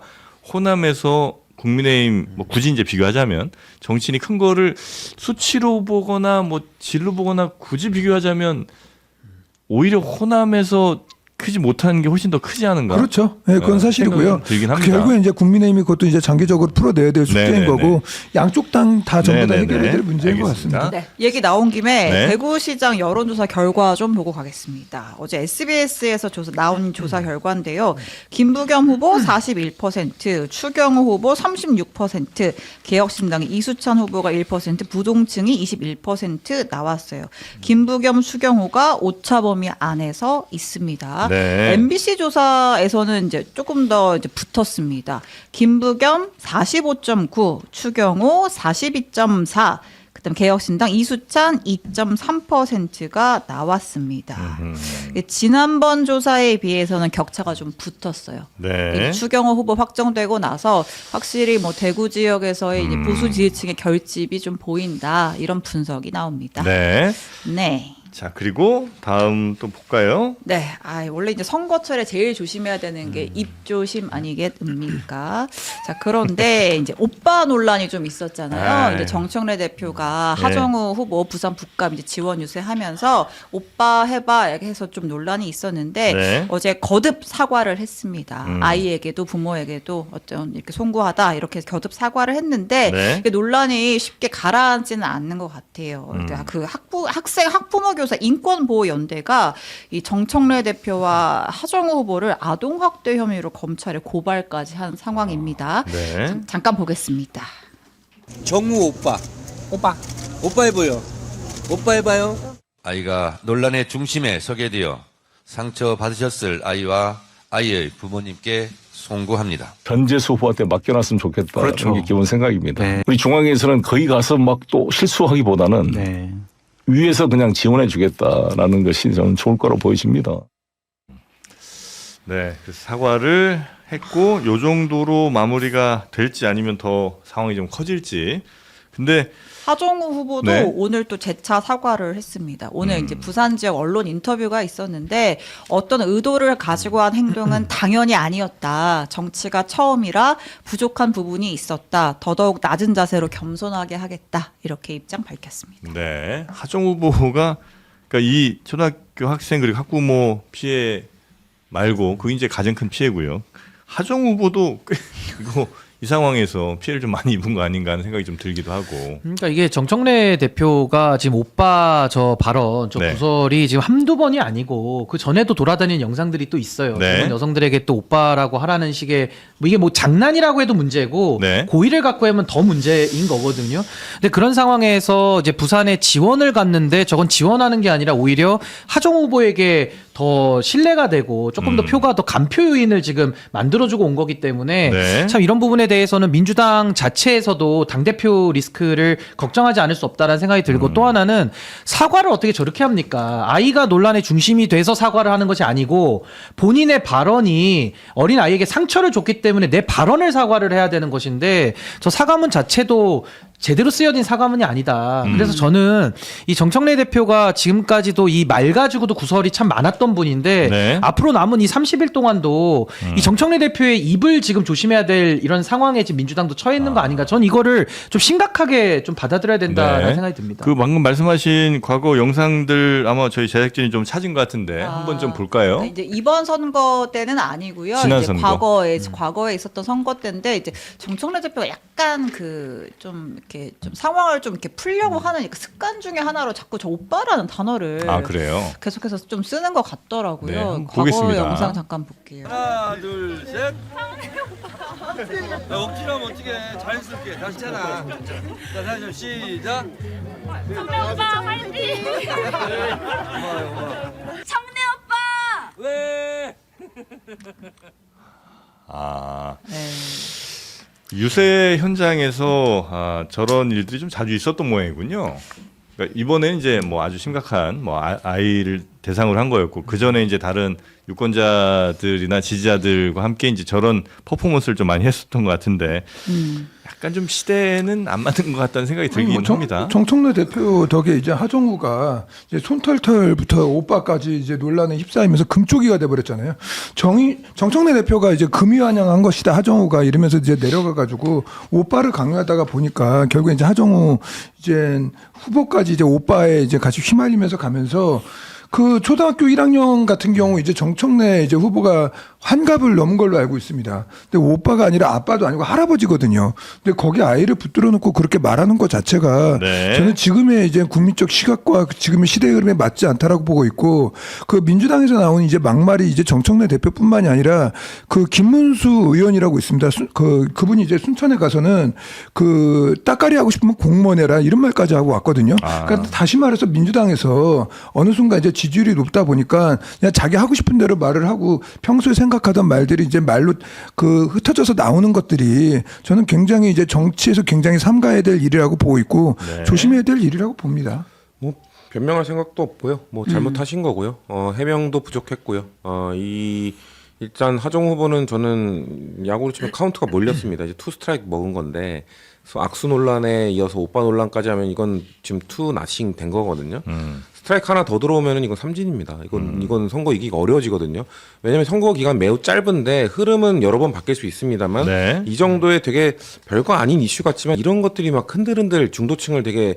호남에서 국민의힘 뭐 굳이 이제 비교하자면 정치인이 큰 거를 수치로 보거나 뭐 질로 보거나 굳이 비교하자면 오히려 호남에서 크지 못하는 게 훨씬 더 크지 않은가?
그렇죠. 네, 그건 사실이고요.
생각은 들긴 합니다.
결국에 이제 국민의힘이 그것도 이제 장기적으로 풀어내야 될 숙제인
네네네.
거고, 양쪽 당 다 전부 다
네네네.
해결해야 될 문제인 것
알겠습니다.
같습니다.
네, 얘기 나온 김에
네.
대구시장 여론조사 결과 좀 보고 가겠습니다. 어제 SBS에서 나온 조사 결과인데요. 김부겸 후보 41%, 추경호 후보 36%, 개혁신당 이수찬 후보가 1%, 부동층이 21% 나왔어요. 김부겸, 추경호가 오차 범위 안에서 있습니다.
네.
MBC 조사에서는 이제 조금 더 이제 붙었습니다. 김부겸 45.9, 추경호 42.4, 그다음 개혁신당 이수찬 2.3%가 나왔습니다. 지난번 조사에 비해서는 격차가 좀 붙었어요.
네.
추경호 후보 확정되고 나서 확실히 뭐 대구 지역에서의 이제 보수 지지층의 결집이 좀 보인다, 이런 분석이 나옵니다.
네.
네.
자, 그리고 다음 또 볼까요?
네, 원래 이제 선거철에 제일 조심해야 되는 게 입조심 아니겠습니까? 자, 그런데 이제 오빠 논란이 좀 있었잖아요. 이제 정청래 대표가
네.
하정우 후보 부산 북감 이제 지원 유세하면서 오빠 해봐 이렇게 해서 좀 논란이 있었는데
네.
어제 거듭 사과를 했습니다. 아이에게도 부모에게도 어떤 이렇게 송구하다 이렇게 거듭 사과를 했는데
네.
이게 논란이 쉽게 가라앉지는 않는 것 같아요. 그러니까 그 학부모 교사 인권보호연대가 이 정청래 대표와 하정우 후보를 아동학대 혐의로 검찰에 고발까지 한 상황입니다.
네.
잠깐 보겠습니다.
정우 오빠 해보여. 오빠 해봐요.
아이가 논란의 중심에 서게 되어 상처 받으셨을 아이와 아이의 부모님께 송구합니다.
변재수 후보한테 맡겨놨으면 좋겠다.
그렇죠.
게 기본 생각입니다.
네.
우리 중앙에서는 거기 가서 막 또 실수하기보다는
네.
위에서 그냥 지원해 주겠다라는 것이 저는 좋을 거로 보여집니다.
네, 그래서 사과를 했고 요 정도로 마무리가 될지 아니면 더 상황이 좀 커질지. 근데
하정우 후보도
네.
오늘 또 재차 사과를 했습니다. 오늘 이제 부산 지역 언론 인터뷰가 있었는데 어떤 의도를 가지고 한 행동은 당연히 아니었다. 정치가 처음이라 부족한 부분이 있었다. 더더욱 낮은 자세로 겸손하게 하겠다. 이렇게 입장 밝혔습니다.
네, 하정 후보가 그러니까 이 초등학교 학생 그리고 학부모 피해 말고 그게 이제 가장 큰 피해고요. 하정 후보도 이거 이 상황에서 피해를 좀 많이 입은 거 아닌가 하는 생각이 좀 들기도 하고.
그러니까 이게 정청래 대표가 지금 오빠 저 발언, 저
네.
구설이 지금 한두 번이 아니고 그 전에도 돌아다니는 영상들이 또 있어요.
네.
젊은 여성들에게 또 오빠라고 하라는 식의 뭐 이게 뭐 장난이라고 해도 문제고
네.
고의를 갖고 하면 더 문제인 거거든요. 근데 그런 상황에서 이제 부산에 지원을 갔는데 저건 지원하는 게 아니라 오히려 하정 후보에게 더 신뢰가 되고 조금 더 표가 더 간표 요인을 지금 만들어주고 온 거기 때문에
네.
참 이런 부분에 대해서는 민주당 자체에서도 당대표 리스크를 걱정하지 않을 수 없다라는 생각이 들고 또 하나는 사과를 어떻게 저렇게 합니까? 아이가 논란의 중심이 돼서 사과를 하는 것이 아니고 본인의 발언이 어린 아이에게 상처를 줬기 때문에 내 발언을 사과를 해야 되는 것인데 저 사과문 자체도 제대로 쓰여진 사과문이 아니다. 그래서 저는 이 정청래 대표가 지금까지도 이 말 가지고도 구설이 참 많았던 분인데
네.
앞으로 남은 이 30일 동안도 이 정청래 대표의 입을 지금 조심해야 될 이런 상황에 지금 민주당도 처해 있는 거 아닌가. 전 이거를 좀 심각하게 좀 받아들여야 된다는
네.
생각이 듭니다.
그 방금 말씀하신 과거 영상들 아마 저희 제작진이 좀 찾은 것 같은데 한번 좀 볼까요?
네, 이제 이번 선거 때는 아니고요.
지난
이제
선거.
과거에 있었던 선거 때인데 이제 정청래 대표가 약간 그 좀 이렇게 좀 상황을 좀 이렇게 풀려고 하는 그 습관 중에 하나로 자꾸 저 오빠라는 단어를
아 그래요?
계속해서 좀 쓰는 것 같더라고요.
네, 한번
과거
보겠습니다.
영상 잠깐 볼게요.
하나, 둘, 셋. 야, 억지로 하면 어떻게 자연스럽게 다시 잖아. 자, 다시 좀 시작.
청래 오빠 화이팅! 청래 오빠!
왜?
아
네.
유세 현장에서 저런 일들이 좀 자주 있었던 모양이군요. 그러니까 이번에는 이제 뭐 아주 심각한 뭐 아이를 대상으로 한 거였고 그 전에 이제 다른 유권자들이나 지지자들과 함께 이제 저런 퍼포먼스를 좀 많이 했었던 것 같은데 약간 좀 시대는 안 맞는 것 같다는 생각이 들긴 합니다.
정청래 대표 덕에 이제 하정우가 이제 손털털부터 오빠까지 이제 논란에 휩싸이면서 금쪽이가 돼버렸잖아요. 정청래 대표가 이제 금이환영한 것이다 하정우가 이러면서 이제 내려가가지고 오빠를 강요하다가 보니까 결국 이제 하정우 이제 후보까지 이제 오빠에 이제 같이 휘말리면서 가면서 그 초등학교 1학년 같은 경우 이제 정청래 이제 후보가 환갑을 넘은 걸로 알고 있습니다. 근데 오빠가 아니라 아빠도 아니고 할아버지거든요. 근데 거기 아이를 붙들어 놓고 그렇게 말하는 것 자체가
네.
저는 지금의 이제 국민적 시각과 지금의 시대의 흐름에 맞지 않다라고 보고 있고 그 민주당에서 나온 이제 막말이 이제 정청래 대표뿐만이 아니라 그 김문수 의원이라고 있습니다. 그분이 이제 순천에 가서는 그 따까리 하고 싶으면 공무원 해라 이런 말까지 하고 왔거든요. 그러니까 다시 말해서 민주당에서 어느 순간 이제 지지율이 높다 보니까 그냥 자기 하고 싶은 대로 말을 하고 평소에 생각하던 말들이 이제 말로 그 흩어져서 나오는 것들이 저는 굉장히 이제 정치에서 굉장히 삼가해야 될 일이라고 보고 있고
네.
조심해야 될 일이라고 봅니다.
뭐 변명할 생각도 없고요. 뭐 잘못하신 거고요. 해명도 부족했고요. 일단 하정 후보는 저는 야구로 치면 카운트가 몰렸습니다. 이제 투 스트라이크 먹은 건데 악수 논란에 이어서 오빠 논란까지 하면 이건 지금 투 나싱 된 거거든요. 스트라이크 하나 더 들어오면은 이건 삼진입니다. 이건 선거 이기기가 어려워지거든요. 왜냐하면 선거 기간 매우 짧은데 흐름은 여러 번 바뀔 수 있습니다만
네.
이 정도의 되게 별거 아닌 이슈 같지만 이런 것들이 막 흔들흔들 중도층을 되게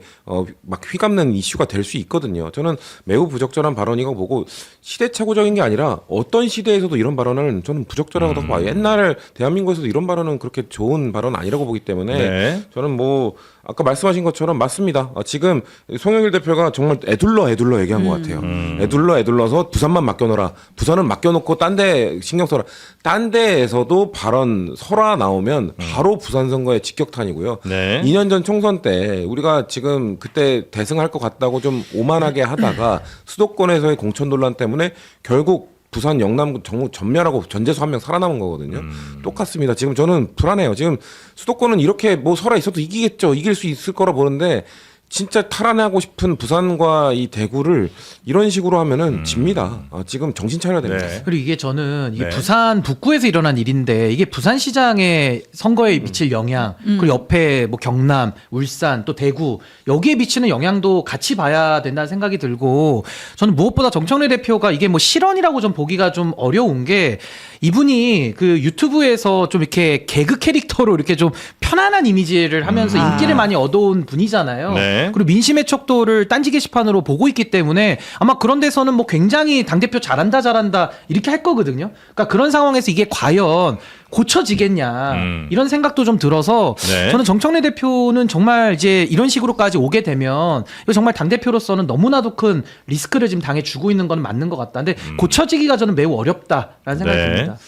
막 휘감는 이슈가 될 수 있거든요. 저는 매우 부적절한 발언이고 보고 시대착오적인 게 아니라 어떤 시대에서도 이런 발언을 저는 부적절하다고 봐요. 옛날 대한민국에서도 이런 발언은 그렇게 좋은 발언 아니라고 보기 때문에
네.
저는 뭐 아까 말씀하신 것처럼 맞습니다. 지금 송영길 대표가 정말 애둘러 얘기한 것 같아요. 애둘러서 부산만 맡겨놓으라. 부산은 맡겨놓고 딴 데 신경 써라. 딴 데에서도 발언 설화 나오면 바로 부산 선거에 직격탄이고요.
네.
2년 전 총선 때 우리가 지금 그때 대승할 것 같다고 좀 오만하게 하다가 수도권에서의 공천 논란 때문에 결국 부산 영남 전멸하고 전재수 한 명 살아남은 거거든요. 똑같습니다. 지금 저는 불안해요. 지금 수도권은 이렇게 뭐 설아 있어도 이기겠죠. 이길 수 있을 거라 보는데 진짜 탈환하고 싶은 부산과 이 대구를 이런 식으로 하면은 집니다. 지금 정신 차려야 됩니다.
네.
그리고 이게 저는 이게
네.
부산 북구에서 일어난 일인데 이게 부산시장의 선거에 미칠 영향 그리고 옆에 뭐 경남, 울산 또 대구 여기에 미치는 영향도 같이 봐야 된다는 생각이 들고 저는 무엇보다 정청래 대표가 이게 뭐 실언이라고 좀 보기가 좀 어려운 게 이분이 그 유튜브에서 좀 이렇게 개그 캐릭터로 이렇게 좀 편안한 이미지를 하면서 인기를 많이 얻어온 분이잖아요.
네.
그리고 민심의 척도를 딴지 게시판으로 보고 있기 때문에 아마 그런 데서는 뭐 굉장히 당대표 잘한다 이렇게 할 거거든요. 그러니까 그런 상황에서 이게 과연 고쳐지겠냐 이런 생각도 좀 들어서
네.
저는 정청래 대표는 정말 이제 이런 식으로까지 오게 되면 이거 정말 당대표로서는 너무나도 큰 리스크를 지금 당에 주고 있는 건 맞는 것 같다. 근데 고쳐지기가 저는 매우 어렵다라는 생각이
네.
듭니다.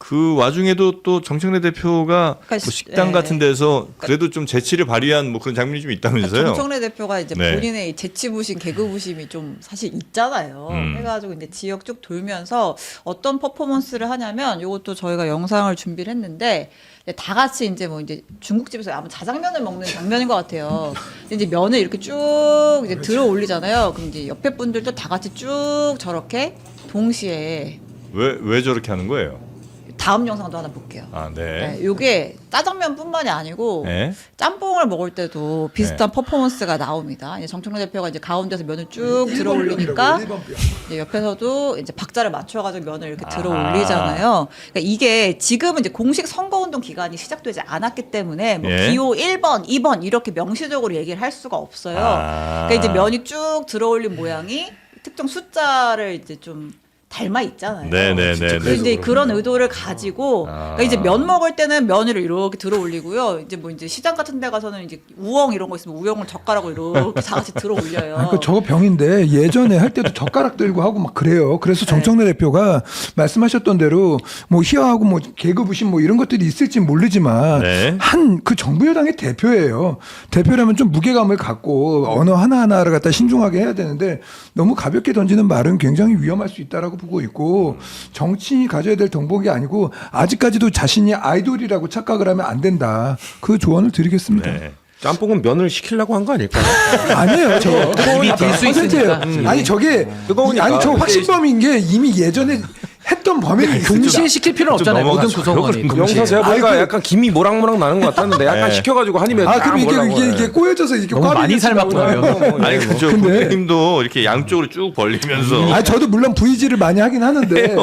그 와중에도 또 정청래 대표가
그러니까
뭐 식당
예.
같은 데서 그래도 좀 재치를 발휘한 뭐 그런 장면이 좀 있다면서요?
정청래 대표가 이제
네.
본인의 이 재치 부심, 개그 부심이 좀 사실 있잖아요. 해가지고 이제 지역 쭉 돌면서 어떤 퍼포먼스를 하냐면 이것도 저희가 영상을 준비를 했는데 다 같이 이제 뭐 이제 중국집에서 아마 자장면을 먹는 장면인 것 같아요. 이제 면을 이렇게 쭉 이제 들어 올리잖아요. 그럼 이제 옆에 분들도 다 같이 쭉 저렇게 동시에
왜 저렇게 하는 거예요?
다음 영상도 하나 볼게요.
아, 네.
네, 요게 짜장면뿐만이 아니고
네.
짬뽕을 먹을 때도 비슷한 퍼포먼스가 나옵니다. 이제 정청래 대표가 이제 가운데서 면을 쭉 들어 올리니까 이제 옆에서도 이제 박자를 맞춰가지고 면을 이렇게 들어 올리잖아요. 그러니까 이게 지금은 이제 공식 선거운동 기간이 시작되지 않았기 때문에 뭐
예.
기호 1번, 2번 이렇게 명시적으로 얘기를 할 수가 없어요.
아.
그러니까 이제 면이 쭉 들어 올린 모양이 특정 숫자를 이제 좀 닮아 있잖아요.
네네네.
그래서 이제 그런 의도를 가지고 그러니까 이제 면 먹을 때는 면을 이렇게 들어 올리고요. 이제 뭐 이제 시장 같은 데 가서는 이제 우엉 이런 거 있으면 우엉을 젓가락으로 이렇게 다 같이 들어 올려요.
그 저거 병인데 예전에 할 때도 젓가락 들고 하고 막 그래요. 그래서 정청래 대표가 말씀하셨던 대로 뭐 희화하고 뭐 개그 부심 뭐 이런 것들이 있을지 모르지만
네.
한 그 정부 여당의 대표예요. 대표라면 좀 무게감을 갖고 언어 하나하나를 갖다 신중하게 해야 되는데 너무 가볍게 던지는 말은 굉장히 위험할 수 있다라고 보고 있고 정치인이 가져야 될 덕목이 아니고 아직까지도 자신이 아이돌이라고 착각을 하면 안 된다. 그 조언을 드리겠습니다.
네.
짬뽕은 면을 시키려고 한 거 아닐까요?
아니에요, 저.
이미 될 수 있으니까.
아니 저게
뜨거우니까.
아니 저 확신범인 게 이미 예전에 했던 범행이 있습니다.
동시에 시킬 필요는 없잖아요. 모든
넘어가죠.
구성원이.
영상
동시에.
제가 보니까
아이고.
약간 김이 모락모락 나는 것 같았는데 약간
네.
시켜가지고 한 입에
아
딱
그럼
먹으려고.
이게 꼬여져서 이렇게
너무 많이
꽈배기
삶았구나요.
치려고.
아니 그죠.
근데-
국민님도 이렇게 양쪽으로 쭉 벌리면서
아 저도 물론 VG를 많이 하긴 하는데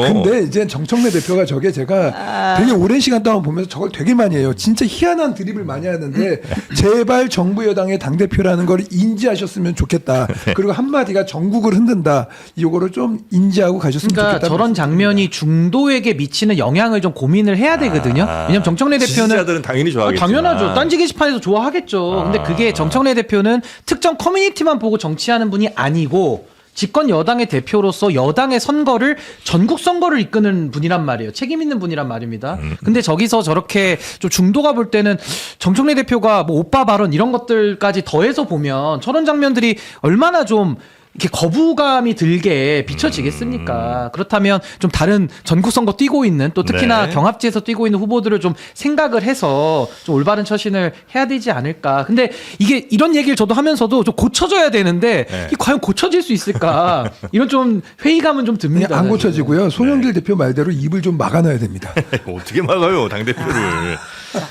근데 이제 정청래 대표가 저게 제가 되게 오랜 시간 동안 보면서 저걸 되게 많이 해요. 진짜 희한한 드립을 많이 하는데 제발 정부 여당의 당 대표라는 걸 인지하셨으면 좋겠다. 그리고 한마디가 전국을 흔든다. 이거를 좀 인지하고 가셨으면
그러니까
좋겠다.
저런 장면이 중도에게 미치는 영향을 좀 고민을 해야 되거든요. 왜냐면 정청래 대표는
지지자들은 당연히 좋아하겠죠.
당연하죠. 딴지 게시판에서 좋아하겠죠. 근데 그게 정청래 대표는 특정 커뮤니티만 보고 정치하는 분이 아니고 집권 여당의 대표로서 여당의 선거를 전국 선거를 이끄는 분이란 말이에요. 책임 있는 분이란 말입니다. 근데 저기서 저렇게 좀 중도가 볼 때는 정청래 대표가 뭐 오빠 발언 이런 것들까지 더해서 보면 저런 장면들이 얼마나 좀 이렇게 거부감이 들게 비춰지겠습니까? 그렇다면 좀 다른 전국 선거 뛰고 있는 또 특히나
네.
경합지에서 뛰고 있는 후보들을 좀 생각을 해서 좀 올바른 처신을 해야 되지 않을까. 근데 이게 이런 얘기를 저도 하면서도 좀 고쳐져야 되는데
네.
이게 과연 고쳐질 수 있을까? 이런 좀 회의감은 좀 듭니다.
안 고쳐지고요. 손영길 대표 말대로 입을 좀 막아놔야 됩니다.
어떻게 막아요 당 대표를?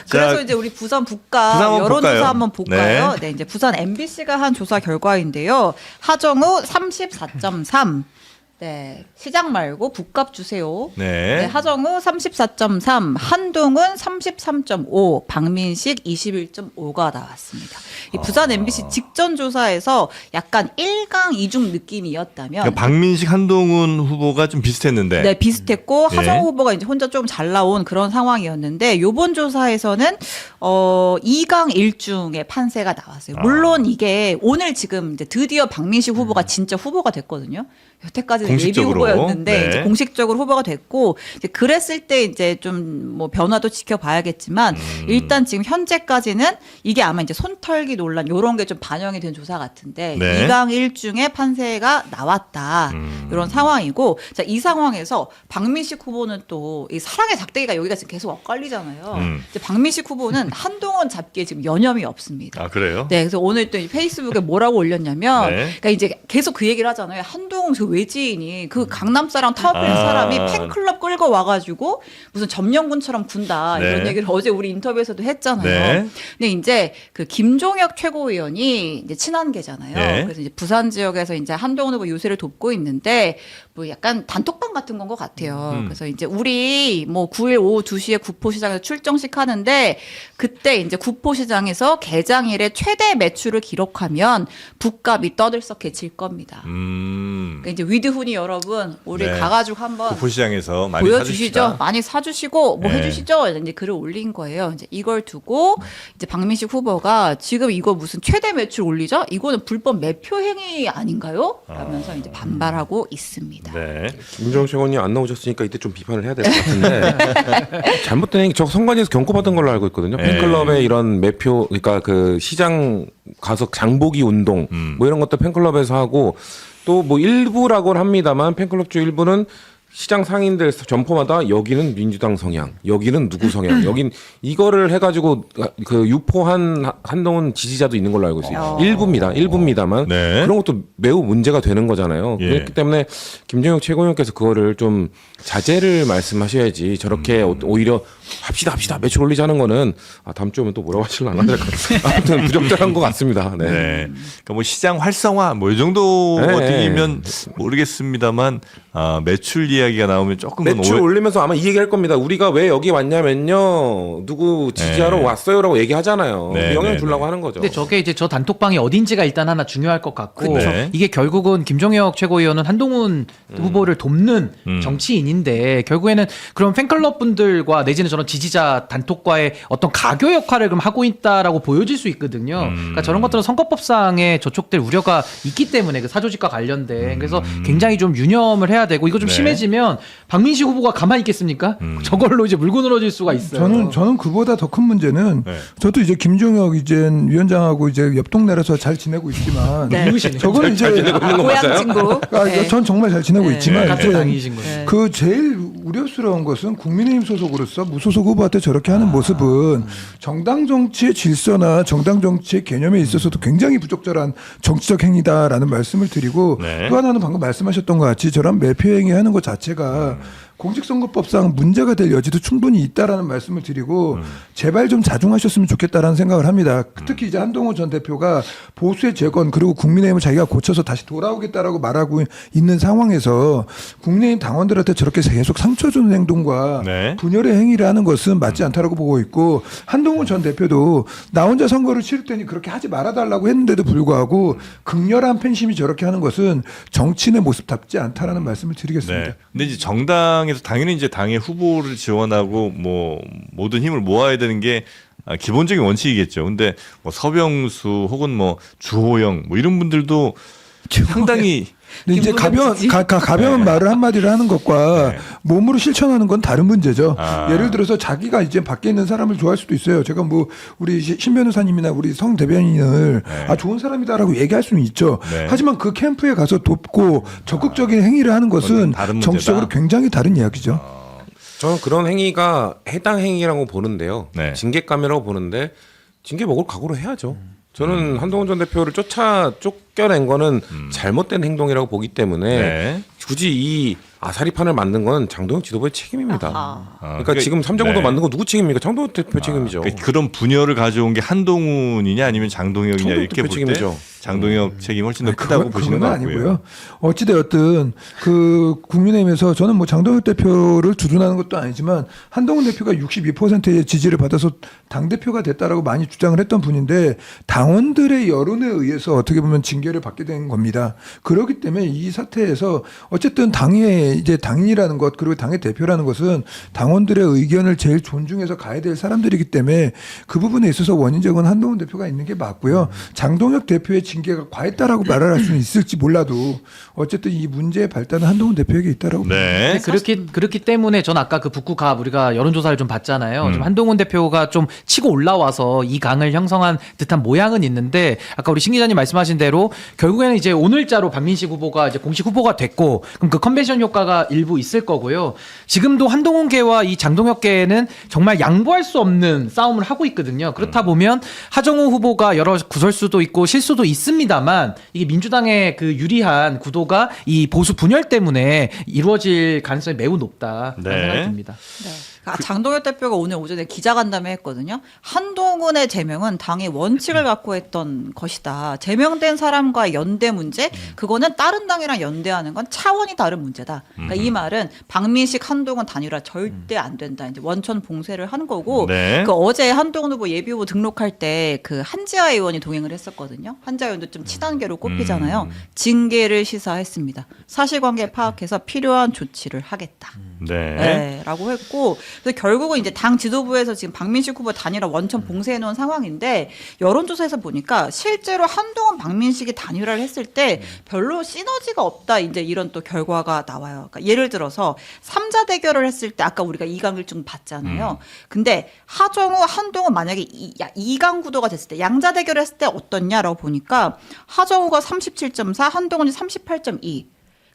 그래서 이제 우리 부산 북가
부산 한번
여론조사
볼까요?
한번 볼까요?
네.
네, 이제 부산 MBC가 한 조사 결과인데요. 하정우 34.3. 네, 시장 말고 북값 주세요.
네.
네, 하정우 34.3, 한동훈 33.5, 박민식 21.5가 나왔습니다. 이 부산 MBC 직전 조사에서 약간 1강 2중 느낌이었다면
그러니까 박민식 한동훈 후보가 좀 비슷했는데.
네, 비슷했고
네.
하정우 후보가 이제 혼자 좀 잘 나온 그런 상황이었는데 요번 조사에서는 2강 1중의 판세가 나왔어요. 물론 이게 오늘 지금 이제 드디어 박민식 후보가 진짜 후보가 됐거든요. 여태까지 사실
공식적으로.
예비 후보였는데
네.
이제 공식적으로 후보가 됐고 이제 그랬을 때 이제 좀 뭐 변화도 지켜봐야겠지만 일단 지금 현재까지는 이게 아마 이제 손털기 논란 이런 게 좀 반영이 된 조사 같은데
네.
2강 1중에 판세가 나왔다 이런 상황이고 자, 이 상황에서 박민식 후보는 또 이 사랑의 작대기가 여기가 지금 계속 엇갈리잖아요. 이제 박민식 후보는 한동훈 잡기에 지금 여념이 없습니다.
아 그래요?
네, 그래서 오늘 또 이 페이스북에 뭐라고 올렸냐면,
네.
그러니까 이제 계속 그 얘기를 하잖아요. 한동훈 그 외지인이 그 강남사랑 타워빌
아.
사람이 팬클럽 끌고 와가지고 무슨 점령군처럼 군다
네.
이런 얘기를 어제 우리 인터뷰에서도 했잖아요.
네.
근데 이제 그 김종혁 최고위원이 이제 친한계잖아요.
네.
그래서 이제 부산 지역에서 이제 한동훈 후보 유세를 돕고 있는데 뭐 약간 단톡방 같은 건 것 같아요. 그래서 이제 우리 뭐 9일 오후 2시에 구포시장에서 출정식 하는데 그때 이제 구포시장에서 개장일에 최대 매출을 기록하면 부값이 떠들썩해질 겁니다. 그러니까 이제 위드훈이 여러분 우리
네.
가가지고 한번
구포시장에서 많이
보여주시죠.
사주시다.
많이 사주시고 뭐
네.
해주시죠. 이제 글을 올린 거예요. 이제 이걸 두고 이제 박민식 후보가 지금 이거 무슨 최대 매출 올리죠? 이거는 불법 매표 행위 아닌가요? 라면서 이제 반발하고 있습니다.
네.
김정은 최고님 안 나오셨으니까 이때 좀 비판을 해야 될 것 같은데 잘못된 행위 저 선관위에서 경고받은 걸로 알고 있거든요.
네.
팬클럽의 이런 매표 그러니까 그 시장 가서 장보기 운동 뭐 이런 것도 팬클럽에서 하고 또 뭐 일부라고는 합니다만 팬클럽 중 일부는 시장 상인들 점포마다 여기는 민주당 성향, 여기는 누구 성향, 여긴 이거를 해가지고 그 유포한 한동훈 지지자도 있는 걸로 알고 있어요. 일부입니다만
네.
그런 것도 매우 문제가 되는 거잖아요.
예.
그렇기 때문에 김정혁 최고위원께서 그거를 좀 자제를 말씀하셔야지 저렇게 오히려 합시다 매출 올리자는 거는 다음 주에 오면 또 뭐라고 하실려나 아무튼 부적절한 것 같습니다. 네.
네. 그러니까 뭐 시장 활성화 뭐 이 정도
네.
어떻게면 모르겠습니다만 매출 이야기가 나오면 조금
매출 올리면서 아마 이 얘기할 겁니다. 우리가 왜 여기 왔냐면요. 누구 지지하러
네.
왔어요라고 얘기하잖아요.
네,
영향
네,
주려고
네.
하는 거죠.
근데 저게 이제 저 단톡방이 어딘지가 일단 하나 중요할 것 같고
그쵸.
이게 결국은 김종혁 최고위원은 한동훈 후보를 돕는 정치인인데 결국에는 그런 팬클럽 분들과 내지는 저런 지지자 단톡과의 어떤 가교 역할을 그럼 하고 있다라고 보여질 수 있거든요. 그러니까 저런 것들은 선거법상에 저촉될 우려가 있기 때문에 그 사조직과 관련된 그래서 굉장히 좀 유념을 해야 되고 이거 좀
네.
심해지면 박민식 후보가 가만히 있겠습니까? 저걸로 이제 물고 늘어질 수가 있어요.
저는 그보다 더 큰 문제는
네.
저도 이제 김종혁 이제 위원장하고 이제 옆 동네라서 잘 지내고 있지만
네.
저거는 이제
고향 친구. 네.
전 정말 잘 지내고
네.
있지만
같은
이제
당이신 거예요.
네.
그 제일 우려스러운 것은 국민의힘 소속으로서 무소속 후보한테 저렇게 하는 모습은 정당 정치의 질서나 정당 정치의 개념에 있어서도 굉장히 부적절한 정치적 행위다라는 말씀을 드리고
네.
또 하나는 방금 말씀하셨던 것 같이 저런 매표 행위하는 것 자체가 공직선거법상 문제가 될 여지도 충분히 있다라는 말씀을 드리고 제발 좀 자중하셨으면 좋겠다라는 생각을 합니다. 특히 이제 한동훈 전 대표가 보수의 재건 그리고 국민의힘을 자기가 고쳐서 다시 돌아오겠다라고 말하고 있는 상황에서 국민의힘 당원들한테 저렇게 계속 상처 주는 행동과
네.
분열의 행위를 하는 것은 맞지 않다라고 보고 있고 한동훈 전 대표도 나 혼자 선거를 치를 테니 그렇게 하지 말아달라고 했는데도 불구하고 극렬한 팬심이 저렇게 하는 것은 정치인의 모습답지 않다라는 말씀을 드리겠습니다.
네. 근데 이제 정당에서 당연히 이제 당의 후보를 지원하고 뭐 모든 힘을 모아야 되는 게 기본적인 원칙이겠죠. 근데 뭐 서병수 혹은 뭐 주호영 뭐 이런 분들도 상당히
근데 이제 가벼운
네.
말을 한마디를 하는 것과
네.
몸으로 실천하는 건 다른 문제죠.
아.
예를 들어서 자기가 이제 밖에 있는 사람을 좋아할 수도 있어요. 제가 뭐 우리 신 변호사님이나 우리 성 대변인을
네.
좋은 사람이다라고 얘기할 수는 있죠.
네.
하지만 그 캠프에 가서 돕고 적극적인 행위를 하는 것은
다른 문제다.
정치적으로 굉장히 다른 이야기죠.
저는 그런 행위가 해당 행위라고 보는데요.
네.
징계감이라고 보는데 징계 먹을 각오를 해야죠. 저는 한동훈 전 대표를 쫓겨낸 거는 잘못된 행동이라고 보기 때문에
네.
굳이 이 아사리판을 만든 건 장동혁 지도부의 책임입니다.
아하.
그러니까 지금 삼정구도
네.
만든 건 누구 책임입니까? 장동혁 대표 책임이죠.
그러니까 그런 분열을 가져온 게 한동훈이냐 아니면 장동혁이냐
장동혁
이렇게
대표
볼 때
책임이죠.
장동혁 책임이 훨씬 더 크다고 보시는 것
그건
같고요.
아니고요. 어찌되었든 그 국민의힘에서 저는 뭐 장동혁 대표를 두둔하는 것도 아니지만 한동훈 대표가 62%의 지지를 받아서 당대표가 됐다라고 많이 주장을 했던 분인데 당원들의 여론에 의해서 어떻게 보면 징계를 받게 된 겁니다. 그렇기 때문에 이 사태에서 어쨌든 당의 이제 당인이라는 것 그리고 당의 대표라는 것은 당원들의 의견을 제일 존중해서 가야 될 사람들이기 때문에 그 부분에 있어서 원인적은 한동훈 대표가 있는 게 맞고요. 장동혁 대표의 징계가 과했다라고 말을 할 수는 있을지 몰라도 어쨌든 이 문제의 발단은 한동훈 대표에게 있다라고
네.
그렇기 때문에 전 아까 그 북구갑 우리가 여론조사를 좀 봤잖아요. 좀 한동훈 대표가 좀 치고 올라와서 이 강을 형성한 듯한 모양은 있는데 아까 우리 신 기자님 말씀하신 대로 결국에는 이제 오늘자로 박민식 후보가 이제 공식 후보가 됐고 그럼 그 컨벤션 효과가 일부 있을 거고요. 지금도 한동훈계와 이 장동혁계는 정말 양보할 수 없는 싸움을 하고 있거든요. 그렇다 보면 하정우 후보가 여러 구설수도 있고 실수도 있습니다만 이게 민주당의 그 유리한 구도가 이 보수 분열 때문에 이루어질 가능성이 매우 높다
네.
생각이 듭니다.
네. 장동혁 대표가 오늘 오전에 기자간담회 했거든요. 한동훈의 제명은 당의 원칙을 갖고 했던 것이다. 제명된 사람과의 연대 문제, 그거는 다른 당이랑 연대하는 건 차원이 다른 문제다. 그러니까 이 말은 박민식, 한동훈 단일화 절대 안 된다. 이제 원천 봉쇄를 한 거고,
네.
그 어제 한동훈 후보 예비후보 등록할 때 그 한지아 의원이 동행을 했었거든요. 한지아 의원도 좀 치단계로 꼽히잖아요. 징계를 시사했습니다. 사실관계 파악해서 필요한 조치를 하겠다.
네.
네, 라고 했고, 그래서 결국은 이제 당 지도부에서 지금 박민식 후보 단일화 원천 봉쇄해 놓은 상황인데, 여론조사에서 보니까 실제로 한동훈 박민식이 단일화를 했을 때 별로 시너지가 없다, 이제 이런 또 결과가 나와요. 그러니까 예를 들어서 3자 대결을 했을 때 아까 우리가 2강일중 봤잖아요. 근데 하정우, 한동훈 만약에 2강 구도가 됐을 때 양자 대결을 했을 때 어떻냐라고 보니까 하정우가 37.4, 한동훈이 38.2.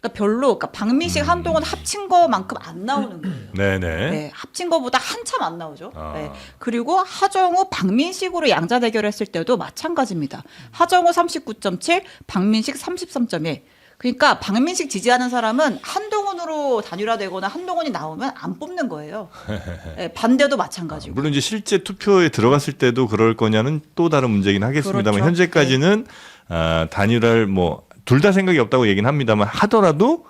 그러니까 별로, 그러니까 박민식, 한동훈 합친 거만큼 안 나오는 거예요.
네네.
네, 합친 거보다 한참 안 나오죠.
아.
네. 그리고 하정우, 박민식으로 양자 대결했을 때도 마찬가지입니다. 하정우 39.7, 박민식 33.1. 그러니까 박민식 지지하는 사람은 한동훈으로 단일화되거나 한동훈이 나오면 안 뽑는 거예요. 네, 반대도 마찬가지고.
물론 이제 실제 투표에 들어갔을 때도 그럴 거냐는 또 다른 문제긴 하겠습니다만
그렇죠.
현재까지는 단일화를 뭐 둘 다 생각이 없다고 얘기는 합니다만 하더라도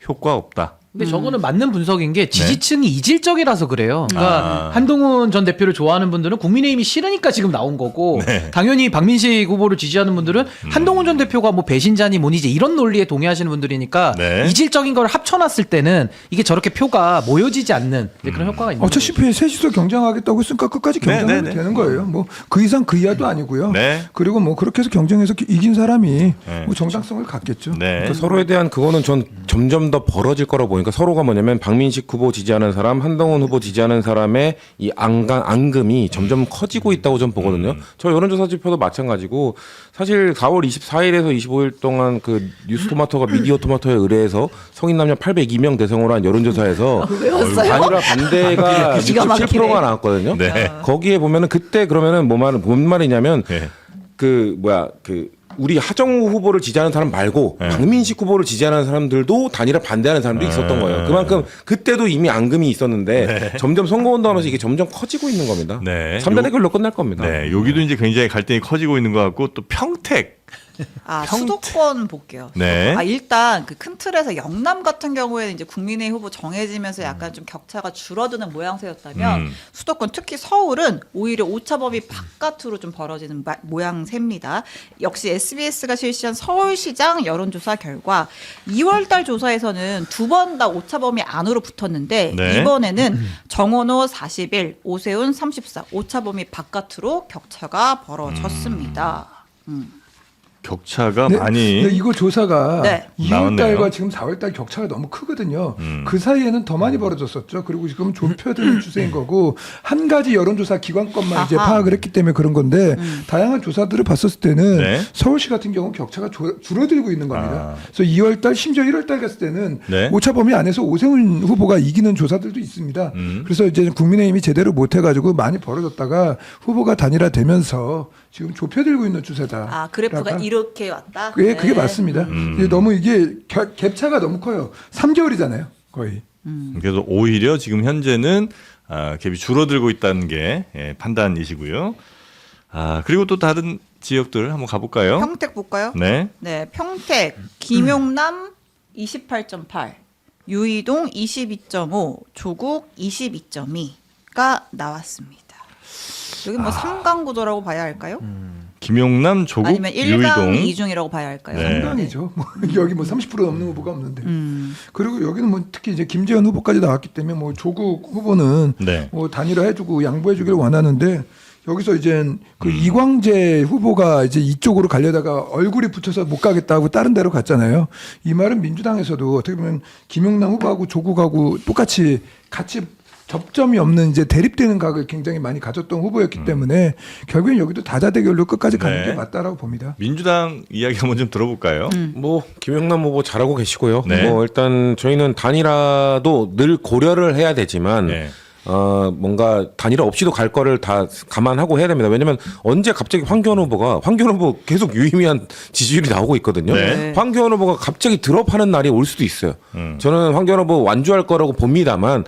효과 없다.
근데 저거는 맞는 분석인 게 지지층이 이질적이라서 그래요. 그러니까 한동훈 전 대표를 좋아하는 분들은 국민의힘이 싫으니까 지금 나온 거고
네.
당연히 박민식 후보를 지지하는 분들은 한동훈 전 대표가 뭐 배신자니 뭐니 이제 이런 논리에 동의하시는 분들이니까
네.
이질적인 걸 합쳐놨을 때는 이게 저렇게 표가 모여지지 않는 이제 그런 효과가 있는 거죠.
어차피 셋이서 경쟁하겠다고 했으니까 끝까지 경쟁하면
네.
되는 거예요. 뭐 그 이상 그 이하도 아니고요.
네.
그리고 뭐 그렇게 해서 경쟁해서 이긴 사람이
네.
뭐 정당성을 갖겠죠.
네.
그 서로에 대한 그거는 전 점점 더 벌어질 거라고 보니까 서로가 뭐냐면 박민식 후보 지지하는 사람, 한동훈 후보 지지하는 사람의 이 앙금이 점점 커지고 있다고 좀 보거든요. 저 여론조사 지표도 마찬가지고 사실 4월 24일에서 25일 동안 그 뉴스토마토가 미디어토마토에 의뢰해서 성인 남녀 802명 대상으로 한 여론조사에서 단일화 반대가
기가 막히네.
67%가 나왔거든요.
네.
거기에 보면은 그때 그러면은 뭔 말이냐면
네.
우리 하정우 후보를 지지하는 사람 말고
네.
박민식 후보를 지지하는 사람들도 단일화 반대하는 사람들이 있었던 거예요. 그만큼 그때도 이미 앙금이 있었는데 점점 선거운동하면서 이게 점점 커지고 있는 겁니다.
네.
3대 대결로 끝날 겁니다.
네, 여기도 이제 굉장히 갈등이 커지고 있는 것 같고 또 평택.
수도권 볼게요.
네.
일단 그 큰 틀에서 영남 같은 경우에는 이제 국민의힘 후보 정해지면서 약간 좀 격차가 줄어드는 모양새였다면 수도권 특히 서울은 오히려 오차범위 바깥으로 좀 벌어지는 모양새입니다. 역시 SBS가 실시한 서울시장 여론조사 결과 2월달 조사에서는 두 번 다 오차범위 안으로 붙었는데
네.
이번에는 정원호 41, 오세훈 34 오차범위 바깥으로 격차가 벌어졌습니다.
격차가
네,
많이
근데 이거 조사가
네.
2월달과
나왔네요.
지금 4월달 격차가 너무 크거든요. 그 사이에는 더 많이 벌어졌었죠. 그리고 지금 좁혀드는 추세인 거고 한 가지 여론조사 기관권만 이제
아하.
파악을 했기 때문에 그런 건데 다양한 조사들을 봤었을 때는
네.
서울시 같은 경우 격차가 줄어들고 있는 겁니다.
아.
그래서 2월달 심지어 1월달 갔을 때는
네.
오차범위 안에서 오세훈 후보가 이기는 조사들도 있습니다. 그래서 이제 국민의힘이 제대로 못해가지고 많이 벌어졌다가 후보가 단일화되면서 지금 좁혀들고 있는 추세다.
그래프가
라가.
이렇게 왔다?
예, 그게 맞습니다. 이게 너무 이게 갭차가 너무 커요. 3개월이잖아요, 거의.
그래서 오히려 지금 현재는 갭이 줄어들고 있다는 게 판단이시고요. 그리고 또 다른 지역들 한번 가볼까요?
평택 볼까요?
네.
네, 평택 김용남 28.8, 유이동 22.5, 조국 22.2가 나왔습니다. 여기 뭐 3강 구도라고 봐야 할까요?
김용남, 조국,
아니면 1강
유이동.
2중이라고 봐야 할까요?
네.
상당이죠. 뭐 여기 뭐 30% 넘는 후보가 없는데. 그리고 여기는 뭐 특히 이제 김재현 후보까지 나왔기 때문에 뭐 조국 후보는
네.
뭐 단일화해주고 양보해주기를 원하는데 여기서 이제 그 이광재 후보가 이제 이쪽으로 가려다가 얼굴이 붙여서 못 가겠다고 다른 데로 갔잖아요. 이 말은 민주당에서도 어떻게 보면 김용남 후보하고 조국하고 똑같이 같이 접점이 없는 이제 대립되는 각을 굉장히 많이 가졌던 후보였기 때문에 결국엔 여기도 다자대결로 끝까지 가는
네.
게 맞다라고 봅니다.
민주당 이야기 한번 좀 들어볼까요?
뭐 김영남 후보 잘하고 계시고요.
네.
뭐 일단 저희는 단일화도 늘 고려를 해야 되지만
네.
뭔가 단일화 없이도 갈 거를 다 감안하고 해야 됩니다. 왜냐면 언제 갑자기 황교안 후보 계속 유의미한 지지율이 나오고 있거든요.
네.
황교안 후보가 갑자기 드롭하는 날이 올 수도 있어요. 저는 황교안 후보 완주할 거라고 봅니다만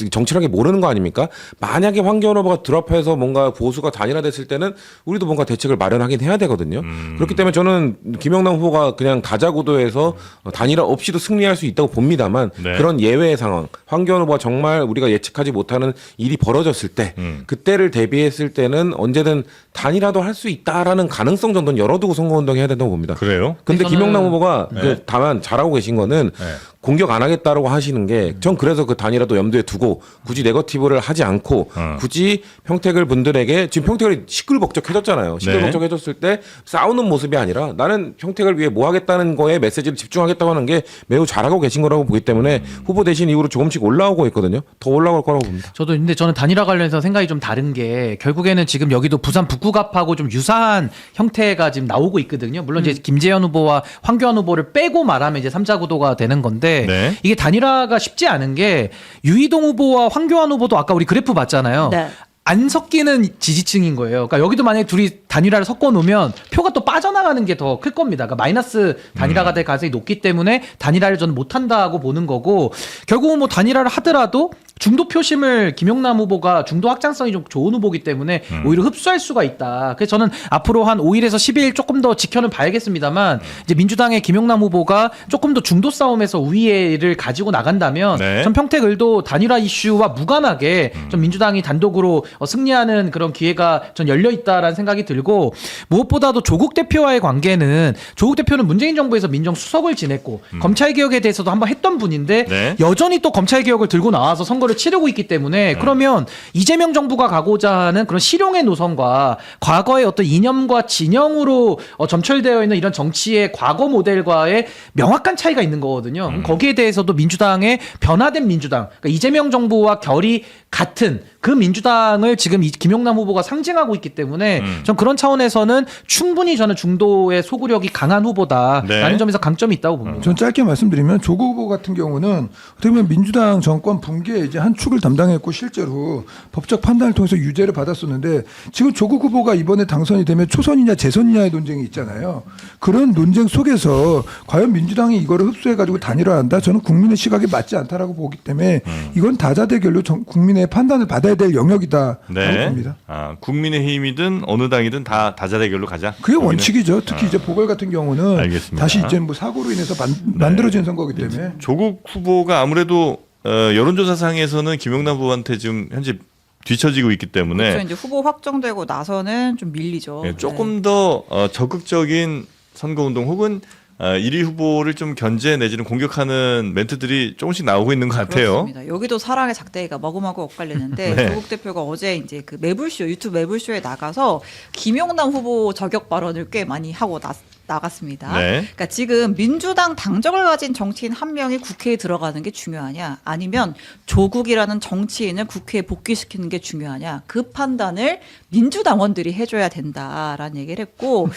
정치라는 게 모르는 거 아닙니까? 만약에 황교안 후보가 드롭해서 뭔가 보수가 단일화됐을 때는 우리도 뭔가 대책을 마련하긴 해야 되거든요. 그렇기 때문에 저는 김영남 후보가 그냥 다자구도에서 단일화 없이도 승리할 수 있다고 봅니다만
네.
그런 예외의 상황, 황교안 후보가 정말 우리가 예측하지 못하는 일이 벌어졌을 때 그때를 대비했을 때는 언제든 단일화도 할 수 있다라는 가능성 정도는 열어두고 선거운동 해야 된다고 봅니다.
그래요?
근데
저는-
김영남 후보가
네.
다만 잘하고 계신 거는
네.
공격 안 하겠다라고 하시는 게 전 그래서 그 단일화도 염두에 두고 굳이 네거티브를 하지 않고 굳이 평택을 분들에게 지금 평택이 시끌벅적해졌잖아요. 시끌벅적해졌을 때 싸우는 모습이 아니라 나는 평택을 위해 뭐 하겠다는 거에 메시지를 집중하겠다고 하는 게 매우 잘하고 계신 거라고 보기 때문에 후보 되신 이후로 조금씩 올라오고 있거든요. 더 올라올 거라고 봅니다.
근데 저는 단일화 관련해서 생각이 좀 다른 게 결국에는 지금 여기도 부산 북구갑하고 좀 유사한 형태가 지금 나오고 있거든요. 물론 이제 김재현 후보와 황교안 후보를 빼고 말하면 이제 3자 구도가 되는 건데
네.
이게 단일화가 쉽지 않은 게 유이동 후보와 황교안 후보도 아까 우리 그래프 봤잖아요.
네.
안 섞이는 지지층인 거예요. 그러니까 여기도 만약에 둘이 단일화를 섞어 놓으면 표가 또 빠져나가는 게 더 클 겁니다. 그러니까 마이너스 단일화가 될 가능성이 높기 때문에 단일화를 저는 못 한다고 보는 거고 결국은 뭐 단일화를 하더라도 중도 표심을 김용남 후보가 중도 확장성이 좀 좋은 후보기 때문에 오히려 흡수할 수가 있다. 그래서 저는 앞으로 한 5일에서 10일 조금 더 지켜는 봐야겠습니다만 이제 민주당의 김용남 후보가 조금 더 중도 싸움에서 우위를 가지고 나간다면
네.
전 평택을도 단일화 이슈와 무관하게 좀 민주당이 단독으로 승리하는 그런 기회가 전 열려 있다라는 생각이 들고 무엇보다도 조국 대표와의 관계는 조국 대표는 문재인 정부에서 민정수석을 지냈고 검찰 개혁에 대해서도 한번 했던 분인데
네.
여전히 또 검찰 개혁을 들고 나와서 선거를 치르고 있기 때문에 그러면 이재명 정부가 가고자 하는 그런 실용의 노선과 과거의 어떤 이념과 진영으로 점철되어 있는 이런 정치의 과거 모델과의 명확한 차이가 있는 거거든요. 거기에 대해서도 민주당의 변화된 민주당, 그러니까 이재명 정부와 결이 같은 그 민주당을 지금 김용남 후보가 상징하고 있기 때문에 전 그런 차원에서는 충분히 저는 중도의 소구력이 강한 후보다라는
네.
점에서 강점이 있다고 봅니다.
전 짧게 말씀드리면 조국 후보 같은 경우는 어떻게 보면 민주당 정권 붕괴의 이제 한 축을 담당했고 실제로 법적 판단을 통해서 유죄를 받았었는데 지금 조국 후보가 이번에 당선이 되면 초선이냐 재선이냐의 논쟁이 있잖아요. 그런 논쟁 속에서 과연 민주당이 이거를 흡수해가지고 단일화한다? 저는 국민의 시각에 맞지 않다라고 보기 때문에 이건 다자대결로 국민의 판단을 받아야 될 영역이다라고
네.
봅니다.
아, 국민의힘이든 어느 당이든 다 다자대결로 가자.
그게
여기는.
원칙이죠. 특히 이제 보궐 같은 경우는
알겠습니다.
다시 이제 뭐 사고로 인해서 만들어진 선거기 때문에
조국 후보가 아무래도 여론조사상에서는 김용남 후보한테 지금 현재 뒤처지고 있기 때문에
그렇죠. 이제 후보 확정되고 나서는 좀 밀리죠.
예, 조금 더 적극적인 선거운동 혹은 1위 후보를 좀 견제 내지는 공격하는 멘트들이 조금씩 나오고 있는 것 같아요.
그렇습니다. 여기도 사랑의 작대기가 마구마구 엇갈리는데
네.
조국 대표가 어제 이제 그 매불쇼 유튜브 매불쇼에 나가서 김용남 후보 저격 발언을 꽤 많이 하고 나갔습니다.
네.
그러니까 지금 민주당 당적을 가진 정치인 한 명이 국회에 들어가는 게 중요하냐, 아니면 조국이라는 정치인을 국회에 복귀시키는 게 중요하냐, 그 판단을 민주당원들이 해줘야 된다라는 얘기를 했고.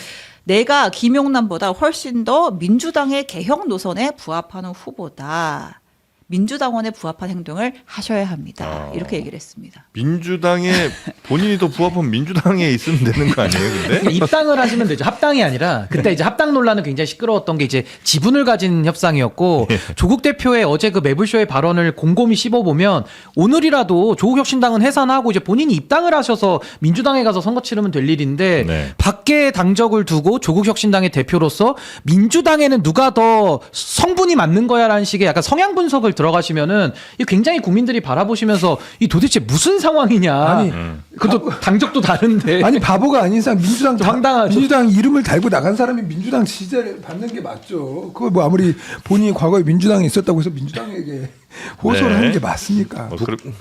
내가 김용남보다 훨씬 더 민주당의 개혁 노선에 부합하는 후보다. 민주당원에 부합한 행동을 하셔야 합니다. 이렇게 얘기를 했습니다.
민주당에 본인이 더 부합한 민주당에 있으면 되는 거 아니에요, 근데?
입당을 하시면 되죠. 합당이 아니라 그때 이제 합당 논란은 굉장히 시끄러웠던 게 이제 지분을 가진 협상이었고 조국 대표의 어제 그 매불쇼의 발언을 곰곰이 씹어보면 오늘이라도 조국혁신당은 해산하고 이제 본인이 입당을 하셔서 민주당에 가서 선거 치르면 될 일인데
네.
밖에 당적을 두고 조국혁신당의 대표로서 민주당에는 누가 더 성분이 맞는 거야라는 식의 약간 성향 분석을 들어가시면은 이 굉장히 국민들이 바라보시면서 이 도대체 무슨 상황이냐.
아니,
그것도 당적도 다른데.
아니 바보가 아닌 이상 민주당
좀 황당하죠.
민주당 이름을 달고 나간 사람이 민주당 지지를 받는 게 맞죠. 그거 뭐 아무리 본인이 과거에 민주당에 있었다고 해서 민주당에게 호소를
네.
하는 게 맞습니까?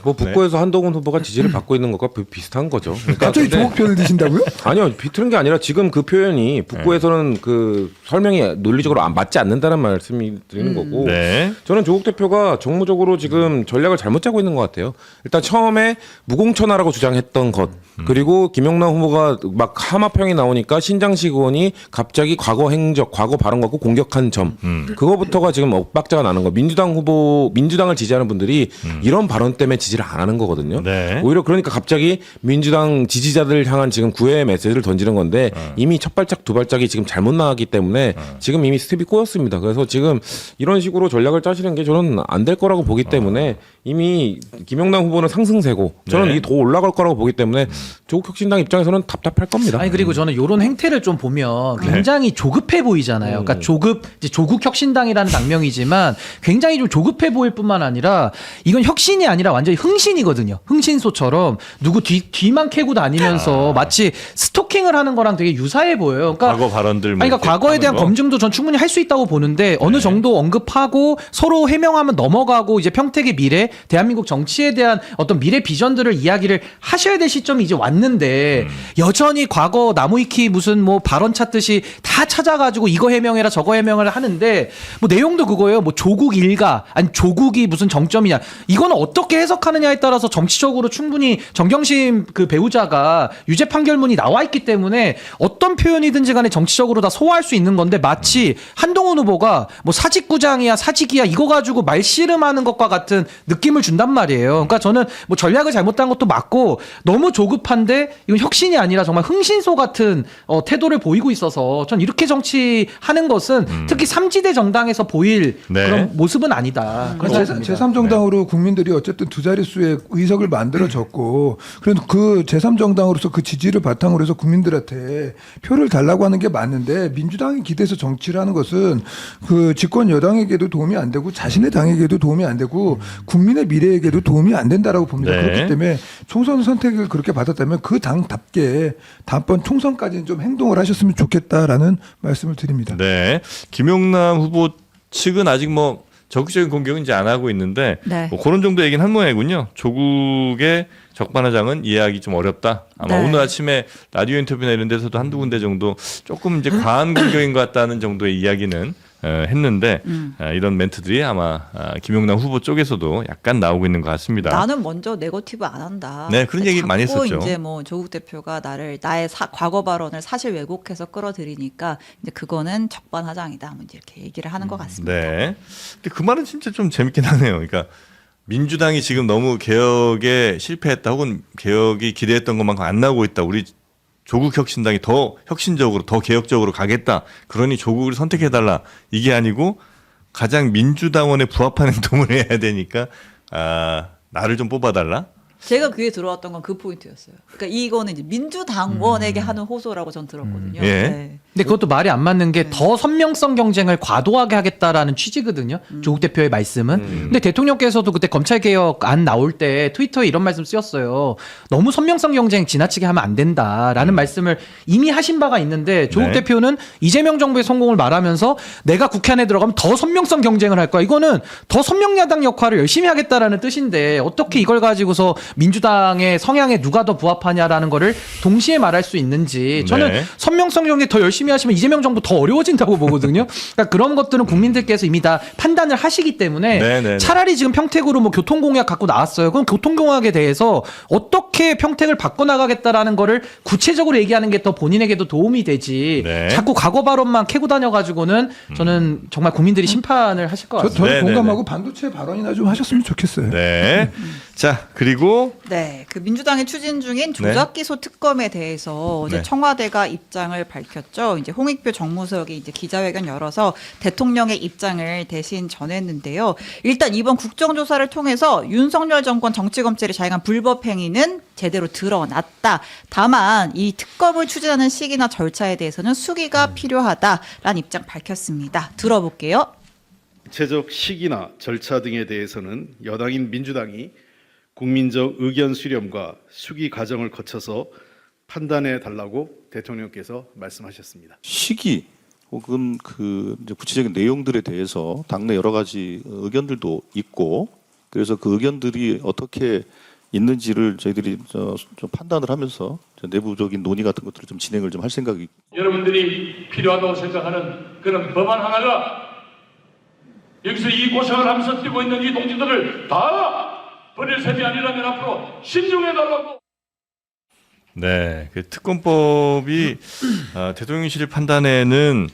뭐 북구에서 한동훈 후보가 지지를 받고 있는 것과 비슷한 거죠. 그러니까
갑자기
근데-
조국 편을 드신다고요?
아니요, 비틀은 게 아니라 지금 그 표현이 북구에서는 그 설명이 논리적으로 맞지 않는다는 말씀이 드리는 거고.
네.
저는 조국 대표가 정무적으로 지금 전략을 잘못 짜고 있는 것 같아요. 일단 처음에 무공천하라고 주장했던 것, 그리고 김영남 후보가 막 하마평이 나오니까 신장식 의원이 갑자기 과거 행적, 과거 발언 갖고 공격한 점, 그거부터가 지금 엇박자가 나는 거. 민주당을 지지하는 분들이 이런 발언 때문에 지지를 안 하는 거거든요.
네.
오히려 그러니까 갑자기 민주당 지지자들 향한 지금 구애의 메시지를 던지는 건데 이미 첫 발짝 두 발짝이 지금 잘못 나가기 때문에 지금 이미 스텝이 꼬였습니다. 그래서 지금 이런 식으로 전략을 짜시는 게 저는 안 될 거라고 보기 때문에 이미 김영남 후보는 상승세고 저는
네.
이게 더 올라갈 거라고 보기 때문에 조국 혁신당 입장에서는 답답할 겁니다.
아니 그리고 저는 이런 행태를 좀 보면 굉장히 조급해 보이잖아요. 그러니까 이제 조국 혁신당이라는 당명이지만 굉장히 좀 조급해 보일 뿐만 아니라 이건 혁신이 아니라 완전히 흥신이거든요. 흥신소처럼 누구 뒤만 캐고 다니면서 마치 스토킹을 하는 거랑 되게 유사해 보여요. 그러니까
과거 발언들 뭐
아니, 그러니까
이렇게
과거에 대한
하는 거?
검증도 전 충분히 할 수 있다고 보는데 어느 정도 언급하고 서로 해명하면 넘어가고 이제 평택의 미래, 대한민국 정치에 대한 어떤 미래 비전들을 이야기를 하셔야 될 시점이 이제 왔는데 여전히 과거 나무위키 무슨 뭐 발언 찾듯이 다 찾아가지고 이거 해명해라 저거 해명을 하는데 뭐 내용도 그거예요. 뭐 조국 일가 아니 조국이 무슨 정점이냐 이거는 어떻게 해석하느냐에 따라서 정치적으로 충분히 정경심 그 배우자가 유죄 판결문이 나와 있기 때문에 어떤 표현이든지 간에 정치적으로 다 소화할 수 있는 건데 마치 한동훈 후보가 뭐 사직구장이야 사직이야 이거 가지고 말씨름하는 것과 같은 느낌을 준단 말이에요. 그러니까 저는 뭐 전략을 잘못한 것도 맞고 너무 조급한데 이건 혁신이 아니라 정말 흥신소 같은 태도를 보이고 있어서 전 이렇게 정치하는 것은 특히 삼지대 정당에서 보일
네.
그런 모습은 아니다. 그런 생각이 듭니다.
제3정당으로 국민들이 어쨌든 두 자릿수의 의석을 만들어줬고 그래도 그 제3정당으로서 그 지지를 바탕으로 해서 국민들한테 표를 달라고 하는 게 맞는데 민주당이 기대해서 정치를 하는 것은 그 집권 여당에게도 도움이 안 되고 자신의 당에게도 도움이 안 되고 국민의 미래에게도 도움이 안 된다라고 봅니다.
네.
그렇기 때문에 총선 선택을 그렇게 받았다면 그 당답게 다음번 총선까지는 좀 행동을 하셨으면 좋겠다라는 말씀을 드립니다.
네. 김용남 후보 측은 아직 뭐 적극적인 공격은 이제 안 하고 있는데
네.
뭐 그런 정도 얘기는 한 모양이군요. 조국의 적반하장은 이해하기 좀 어렵다. 아마
네.
오늘 아침에 라디오 인터뷰나 이런 데서도 한두 군데 정도 조금 이제 과한 공격인 것 같다는 정도의 이야기는 했는데 이런 멘트들이 아마 김용남 후보 쪽에서도 약간 나오고 있는 것 같습니다.
나는 먼저 네거티브 안 한다.
네, 그런 얘기 많이
자꾸
했었죠.
이제 뭐 조국 대표가 나의 과거 발언을 사실 왜곡해서 끌어들이니까 이제 그거는 적반하장이다. 뭐 이제 이렇게 얘기를 하는 것 같습니다.
네. 근데 그 말은 진짜 좀 재밌긴 하네요. 그러니까 민주당이 지금 너무 개혁에 실패했다 혹은 개혁이 기대했던 것만큼 안 나오고 있다. 우리 조국 혁신당이 더 혁신적으로 더 개혁적으로 가겠다. 그러니 조국을 선택해달라. 이게 아니고 가장 민주당원에 부합하는 행동을 해야 되니까 나를 좀 뽑아달라.
제가 귀에 들어왔던 건 그 포인트였어요. 그러니까 이거는 이제 민주당원에게 하는 호소라고 전 들었거든요.
예.
네.
근데 그것도 말이 안 맞는 게 더 선명성 경쟁을 과도하게 하겠다라는 취지거든요. 조국 대표의 말씀은. 근데 대통령께서도 그때 검찰개혁 안 나올 때 트위터에 이런 말씀 쓰였어요. 너무 선명성 경쟁 지나치게 하면 안 된다라는 말씀을 이미 하신 바가 있는데 조국
네.
대표는 이재명 정부의 성공을 말하면서 내가 국회 안에 들어가면 더 선명성 경쟁을 할 거야. 이거는 더 선명야당 역할을 열심히 하겠다라는 뜻인데 어떻게 이걸 가지고서 민주당의 성향에 누가 더 부합하냐라는 거를 동시에 말할 수 있는지 저는
네.
선명성 경쟁 더 열심히 하시면 이재명 정부 더 어려워진다고 보거든요. 그러니까 그런 것들은 국민들께서 이미 다 판단을 하시기 때문에
네네네.
차라리 지금 평택으로 뭐 교통공약 갖고 나왔어요. 그럼 교통공약에 대해서 어떻게 평택을 바꿔나가겠다라는 거를 구체적으로 얘기하는 게 더 본인에게도 도움이 되지.
네.
자꾸 과거 발언만 캐고 다녀가지고는 저는 정말 국민들이 심판을 하실 것 같습니다.
저는
네네네.
공감하고 반도체 발언이나 좀 하셨으면 좋겠어요.
네. 자, 그리고
네, 그 민주당이 추진 중인 조작기소 특검에 대해서 어제
네.
청와대가 입장을 밝혔죠. 이제 홍익표 정무수석이 이제 기자회견 열어서 대통령의 입장을 대신 전했는데요. 일단 이번 국정조사를 통해서 윤석열 정권 정치검찰이 자행한 불법 행위는 제대로 드러났다. 다만 이 특검을 추진하는 시기나 절차에 대해서는 수기가 필요하다라는 입장 밝혔습니다. 들어볼게요.
구체적 시기나 절차 등에 대해서는 여당인 민주당이 국민적 의견 수렴과 수기 과정을 거쳐서 판단해 달라고 대통령께서 말씀하셨습니다.
시기 혹은 그 이제 구체적인 내용들에 대해서 당내 여러 가지 의견들도 있고 그래서 그 의견들이 어떻게 있는지를 저희들이 좀 판단을 하면서 내부적인 논의 같은 것들을 좀 진행을 좀 할 생각이.
여러분들이 필요하다고 생각하는 그런 법안 하나가 여기서 이 고생을 하면서 뛰고 있는 이 동지들을 다 버릴 셈이 아니라면 앞으로 신중해달라고.
네, 그 특검법이 대통령실 판단에는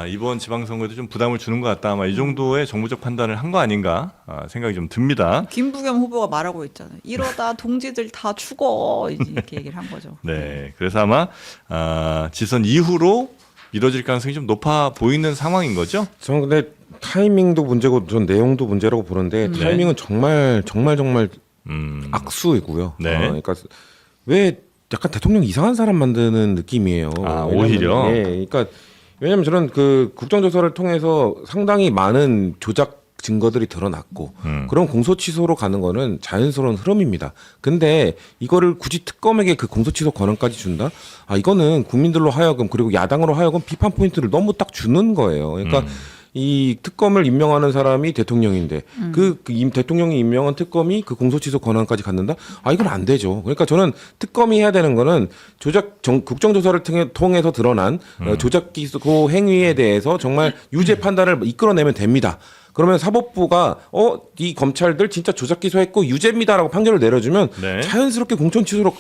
이번 지방선거에도 좀 부담을 주는 것 같다. 아마 이 정도의 정무적 판단을 한 거 아닌가 생각이 좀 듭니다.
김부겸 후보가 말하고 있잖아요. 이러다 동지들 다 죽어 이렇게 얘기를 한 거죠.
네, 그래서 아마 지선 이후로 이뤄질 가능성이 좀 높아 보이는 상황인 거죠.
저는 근데 타이밍도 문제고 전 내용도 문제라고 보는데 타이밍은 정말 악수이고요.
네.
그러니까 왜 약간 대통령 이상한 사람 만드는 느낌이에요.
오히려.
예, 그러니까 왜냐면 저는 그 국정조사를 통해서 상당히 많은 조작 증거들이 드러났고 그런 공소 취소로 가는 거는 자연스러운 흐름입니다. 근데 이거를 굳이 특검에게 그 공소 취소 권한까지 준다? 이거는 국민들로 하여금 그리고 야당으로 하여금 비판 포인트를 너무 딱 주는 거예요. 그러니까 이 특검을 임명하는 사람이 대통령인데 대통령이 임명한 특검이 그 공소취소 권한까지 갖는다? 이건 안 되죠. 그러니까 저는 특검이 해야 되는 거는 국정조사를 통해서 드러난 조작 기소 행위에 대해서 정말 유죄 판단을 이끌어내면 됩니다. 그러면 사법부가 이 검찰들 진짜 조작 기소했고 유죄입니다라고 판결을 내려주면
네.
자연스럽게 공천 취소로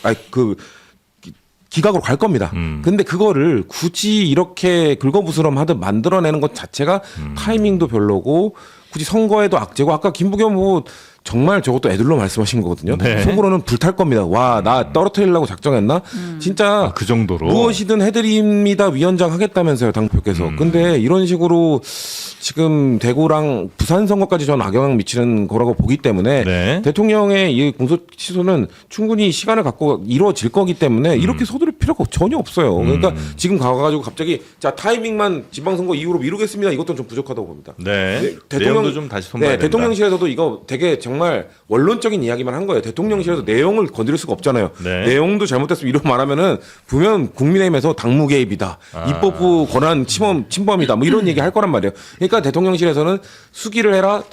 기각으로 갈 겁니다. 근데 그거를 굳이 이렇게 긁어부스럼 하듯 만들어내는 것 자체가 타이밍도 별로고 굳이 선거에도 악재고 아까 김부겸 후보 정말 저것도 애들로 말씀하신 거거든요.
네.
속으로는 불탈 겁니다. 와, 나 떨어뜨리려고 작정했나? 진짜
그 정도로
무엇이든 해드립니다 위원장 하겠다면서요, 당표께서. 근데 이런 식으로 지금 대구랑 부산 선거까지 전 악영향 미치는 거라고 보기 때문에
네.
대통령의 이 공소 취소는 충분히 시간을 갖고 이루어질 거기 때문에 이렇게 서두를 필요가 전혀 없어요. 그러니까 지금 가가지고 갑자기 자 타이밍만 지방선거 이후로 미루겠습니다. 이것도 좀 부족하다고 봅니다.
네. 내용도 좀 다시 손봐야 된다.
대통령실에서도 이거 되게 정말 원론적인 이야기만 한 거예요. 대통령실에서 내용을 건드릴 수가 없잖아요.
네.
내용도 잘못됐으면 이런 말하면은 보면 국민의힘에서 당무 개입이다, 입법부 권한 침범이다, 뭐 이런 얘기 할 거란 말이에요. 그러니까 대통령실에서는 수기를 해라,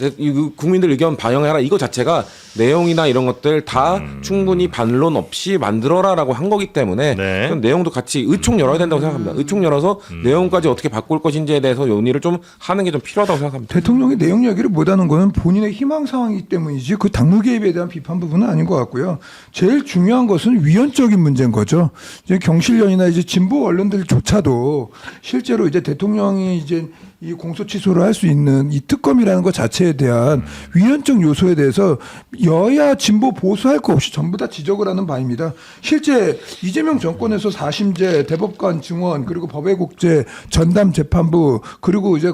국민들 의견 반영해라 이거 자체가 내용이나 이런 것들 다 충분히 반론 없이 만들어라라고 한 거기 때문에
네.
그런 내용도 같이 의총 열어야 된다고 생각합니다. 의총 열어서 내용까지 어떻게 바꿀 것인지에 대해서 논의를 좀 하는 게 좀 필요하다고 생각합니다.
대통령이 내용 이야기를 못하는 거는 본인의 희망 사항이기 때문이지 그 당무 개입에 대한 비판 부분은 아닌 것 같고요. 제일 중요한 것은 위헌적인 문제인 거죠. 이제 경실련이나 이제 진보 언론들조차도 실제로 이제 대통령이 이제 이 공소 취소를 할 수 있는 이 특검이라는 것 자체에 대한 위헌적 요소에 대해서 여야 진보 보수 할 거 없이 전부 다 지적을 하는 바입니다. 실제 이재명 정권에서 4심제, 대법관 증원, 그리고 법외국제, 전담 재판부, 그리고 이제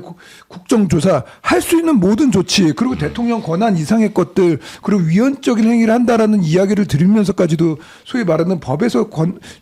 국정조사 할 수 있는 모든 조치, 그리고 대통령 권한 이상의 것들, 그리고 위헌적인 행위를 한다라는 이야기를 들으면서까지도 소위 말하는 법에서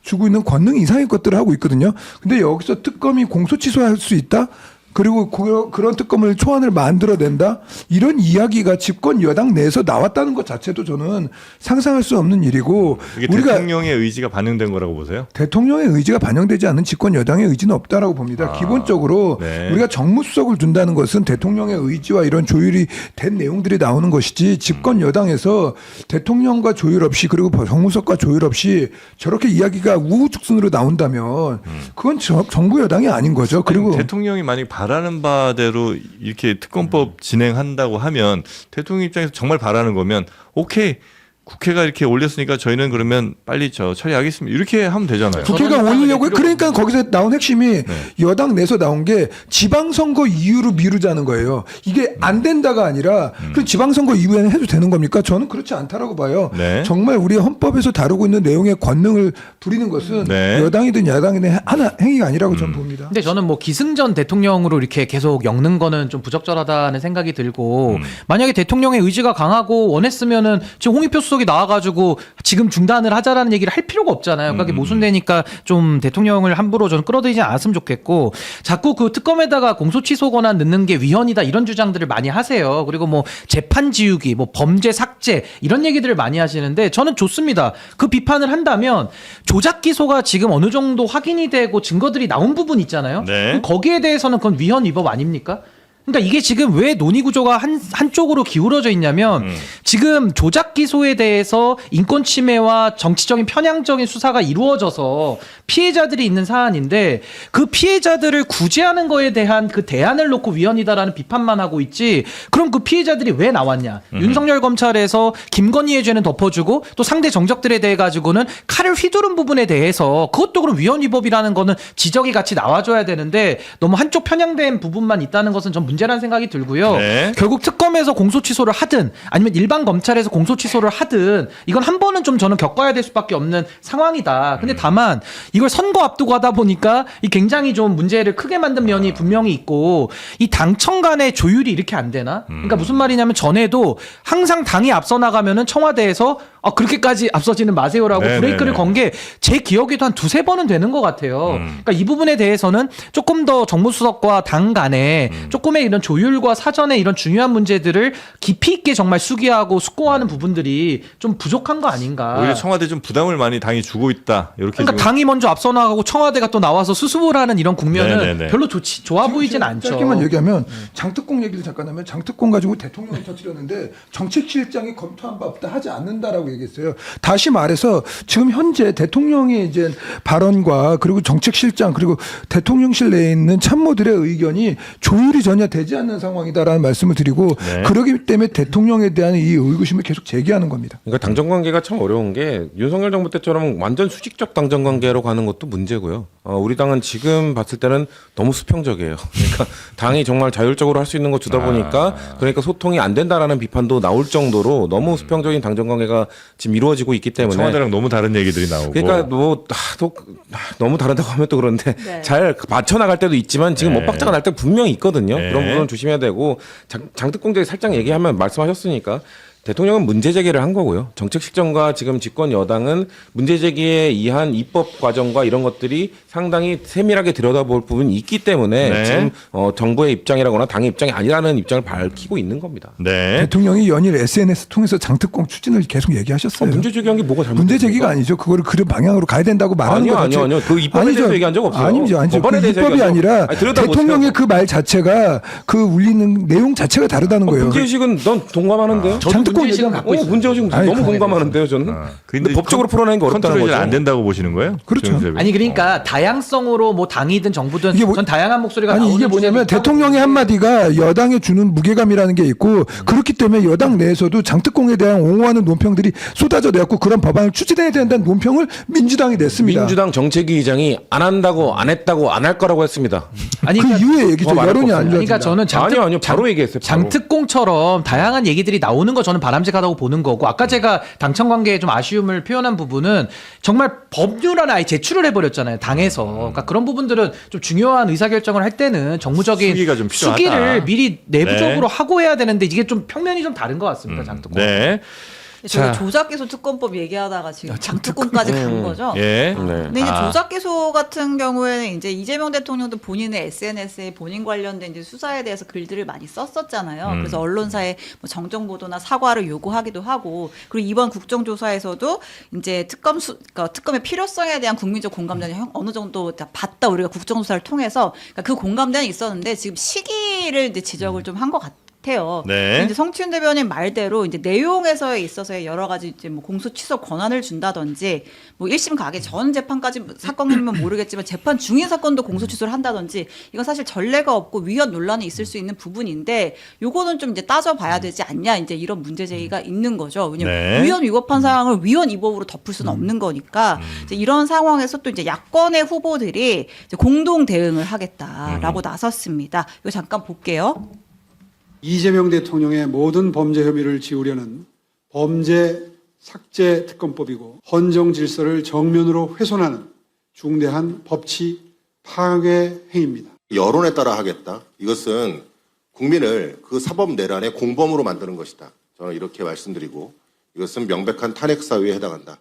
주고 있는 권능 이상의 것들을 하고 있거든요. 근데 여기서 특검이 공소 취소할 수 있다? 그리고 그런 특검을 초안을 만들어낸다? 이런 이야기가 집권 여당 내에서 나왔다는 것 자체도 저는 상상할 수 없는 일이고
이게 대통령의 의지가 반영된 거라고 보세요?
대통령의 의지가 반영되지 않은 집권 여당의 의지는 없다라고 봅니다. 기본적으로
네.
우리가 정무수석을 둔다는 것은 대통령의 의지와 이런 조율이 된 내용들이 나오는 것이지 집권 여당에서 대통령과 조율 없이 그리고 정무수석과 조율 없이 저렇게 이야기가 우후죽순으로 나온다면 그건 정부 여당이 아닌 거죠. 그리고
대통령이 만약 바라는 바대로 이렇게 특검법 진행한다고 하면 대통령 입장에서 정말 바라는 거면 오케이 국회가 이렇게 올렸으니까 저희는 그러면 빨리 처리하겠습니다. 이렇게 하면 되잖아요.
국회가 올리려고 그러니까 거기서 나온 핵심이 여당 내에서 나온 게 지방선거 이후로 미루자는 거예요. 이게 안 된다가 아니라 그 지방선거 이후에는 해도 되는 겁니까? 저는 그렇지 않다라고 봐요.
네.
정말 우리 헌법에서 다루고 있는 내용의 권능을 부리는 것은
네.
여당이든 야당이든 하나 행위가 아니라고 저는 봅니다.
근데 저는 뭐 기승전 대통령으로 이렇게 계속 엮는 거는 좀 부적절하다는 생각이 들고 만약에 대통령의 의지가 강하고 원했으면은 지금 홍익표 수석이 나와가지고 지금 중단을 하자라는 얘기를 할 필요가 없잖아요. 그러니까 그게 모순되니까 좀 대통령을 함부로 저는 끌어들이지 않았으면 좋겠고 자꾸 그 특검에다가 공소 취소 권한 넣는 게 위헌이다 이런 주장들을 많이 하세요. 그리고 뭐 재판 지우기, 뭐 범죄 삭제 이런 얘기들을 많이 하시는데 저는 좋습니다. 그 비판을 한다면 조작 기소가 지금 어느 정도 확인이 되고 증거들이 나온 부분 있잖아요.
네.
그럼 거기에 대해서는 그건 위헌 위법 아닙니까? 그러니까 이게 지금 왜 논의 구조가 한쪽으로 기울어져 있냐면 지금 조작 기소에 대해서 인권 침해와 정치적인 편향적인 수사가 이루어져서 피해자들이 있는 사안인데 그 피해자들을 구제하는 거에 대한 그 대안을 놓고 위헌이다라는 비판만 하고 있지. 그럼 그 피해자들이 왜 나왔냐? 윤석열 검찰에서 김건희의 죄는 덮어주고 또 상대 정적들에 대해 가지고는 칼을 휘두른 부분에 대해서 그것도 그럼 위헌 위법이라는 거는 지적이 같이 나와줘야 되는데 너무 한쪽 편향된 부분만 있다는 것은 전 문제라는 생각이 들고요.
네.
결국 특검에서 공소 취소를 하든 아니면 일반 검찰에서 공소 취소를 하든 이건 한 번은 좀 저는 겪어야 될 수밖에 없는 상황이다. 근데 다만 이걸 선거 앞두고 하다 보니까 이 굉장히 좀 문제를 크게 만든 면이 분명히 있고 이 당청 간의 조율이 이렇게 안 되나? 그러니까 무슨 말이냐면 전에도 항상 당이 앞서 나가면은 청와대에서 그렇게까지 앞서지는 마세요라고
네네네.
브레이크를 건 게 제 기억에도 한 두세 번은 되는 것 같아요. 그러니까 이 부분에 대해서는 조금 더 정무수석과 당 간에 조금의 이런 조율과 사전에 이런 중요한 문제들을 깊이 있게 정말 수기하고 숙고하는 부분들이 좀 부족한 거 아닌가.
오히려 청와대 좀 부담을 많이 당이 주고 있다. 이렇게
그러니까
지금
당이 먼저 앞서 나가고 청와대가 또 나와서 수습을 하는 이런 국면은
네네네.
별로 좋아 보이진 않죠.
짧게만 얘기하면 장특공 얘기를 잠깐 하면 장특공 가지고 대통령이 터뜨렸는데 정책실장이 검토한 바 없다 하지 않는다라고 얘기했어요. 다시 말해서 지금 현재 대통령의 이제 발언과 그리고 정책실장 그리고 대통령실 내에 있는 참모들의 의견이 조율이 전혀 되지 않는 상황이다라는 말씀을 드리고
네.
그렇기 때문에 대통령에 대한 이 의구심을 계속 제기하는 겁니다.
그러니까 당정 관계가 참 어려운 게 윤석열 정부 때처럼 완전 수직적 당정 관계로 가는 것도 문제고요. 우리 당은 지금 봤을 때는 너무 수평적이에요. 그러니까 당이 정말 자율적으로 할 수 있는 거 주다 보니까 그러니까 소통이 안 된다라는 비판도 나올 정도로 너무 수평적인 당정 관계가 지금 이루어지고 있기 때문에
청와대랑 너무 다른 얘기들이 나오고.
그러니까 너무 다르다고 하면 또 그런데
네.
잘 맞춰 나갈 때도 있지만 지금
네.
못박자가 날 때 분명히 있거든요.
네.
그런 부분은 조심해야 되고 장특공제 살짝 얘기하면 말씀하셨으니까 대통령은 문제 제기를 한 거고요. 정책 실정과 지금 집권 여당은 문제 제기에 의한 입법 과정과 이런 것들이 상당히 세밀하게 들여다볼 부분이 있기 때문에
네.
지금 정부의 입장이라거나 당의 입장이 아니라는 입장을 밝히고 있는 겁니다.
네.
대통령이 연일 SNS 통해서 장특공 추진을 계속 얘기하셨어요.
문제 제기한 게 뭐가 잘못됐습니까?
문제 제기가 아니죠. 그거를 그런 방향으로 가야 된다고 말하는 거죠.
아니요. 그 입법에 대해서 얘기한 적 없어요.
아니죠.
법안에
그
대해서
입법이
얘기한 적
아니라
없어요. 아니, 들여다보세요.
대통령의 그 말 자체가 그 울리는 내용 자체가 다르다는 거예요.
문제의식은 넌 동감하는데요?
저도
장특공
문제의식은
얘기하면
갖고 있어요.
문제의식
아니,
너무
그거
공감하는데요, 저는. 근데 법적으로 풀어내는 게 어렵다는
컨트롤이
거죠.
안 된다고 보시는 거예요?
그렇죠.
조영섭이?
아니 그러니까 다양성으로 뭐 당이든 정부든
이게
전 다양한 목소리가
아니
나오는
이게 뭐냐면
주제도 있다고
대통령의 한마디가 여당에 주는 무게감이라는 게 있고 그렇기 때문에 여당 내에서도 장특공에 대한 옹호하는 논평들이 쏟아져 내었고 그런 법안을 추진해야 된다는 논평을 민주당이 냈습니다.
민주당 정책위 의장이 안 한다고 안 했다고 안 할 거라고 했습니다.
아니
그
그러니까,
이후에 얘기죠.
말할
여론이
거
안
없습니다.
좋아진다.
그러니까 저는
아니요, 바로 얘기했어요. 바로.
장특공처럼 다양한 얘기들이 나오는 거 저는 바람직하다고 보는 거고 아까 제가 당청 관계에 좀 아쉬움을 표현한 부분은 정말 법률안을 아예 제출을 해버렸잖아요 당에서 그러니까 그런 부분들은 좀 중요한 의사결정을 할 때는 정무적인
수기가 좀 필요하다.
수기를 미리 내부적으로
네.
하고 해야 되는데 이게 좀 평면이 좀 다른 것 같습니다 장특공.
네.
저희
자.
조작기소 특검법 얘기하다가 지금 장특공까지 간 거죠.
예.
네.
근데 이제 조작기소 같은 경우에는 이제 이재명 대통령도 본인의 SNS에 본인 관련된 이제 수사에 대해서 글들을 많이 썼었잖아요. 그래서 언론사에 뭐 정정 보도나 사과를 요구하기도 하고 그리고 이번 국정조사에서도 이제 그러니까 특검의 필요성에 대한 국민적 공감대는 어느 정도 다 봤다 우리가 국정조사를 통해서 그러니까 그 공감대는 있었는데 지금 시기를 이제 지적을 좀 한 것 같아요.
네.
이제 성춘 대변인 말대로 이제 내용에서에 있어서의 여러 가지 이제 뭐 공소 취소 권한을 준다든지 뭐 1심 가기 전 재판까지 사건이면 모르겠지만 재판 중인 사건도 공소 취소를 한다든지 이건 사실 전례가 없고 위헌 논란이 있을 수 있는 부분인데 요거는 좀 이제 따져봐야 되지 않냐 이제 이런 문제 제기가 있는 거죠. 왜냐면
네.
위헌 위법한 사항을 위헌 위법으로 덮을 수는 없는 거니까 이제 이런 상황에서 또 이제 야권의 후보들이 이제 공동 대응을 하겠다라고 나섰습니다. 이거 잠깐 볼게요.
이재명 대통령의 모든 범죄 혐의를 지우려는 범죄 삭제 특검법이고 헌정 질서를 정면으로 훼손하는 중대한 법치 파괴 행위입니다.
여론에 따라 하겠다. 이것은 국민을 그 사법 내란의 공범으로 만드는 것이다. 저는 이렇게 말씀드리고 이것은 명백한 탄핵 사유에 해당한다.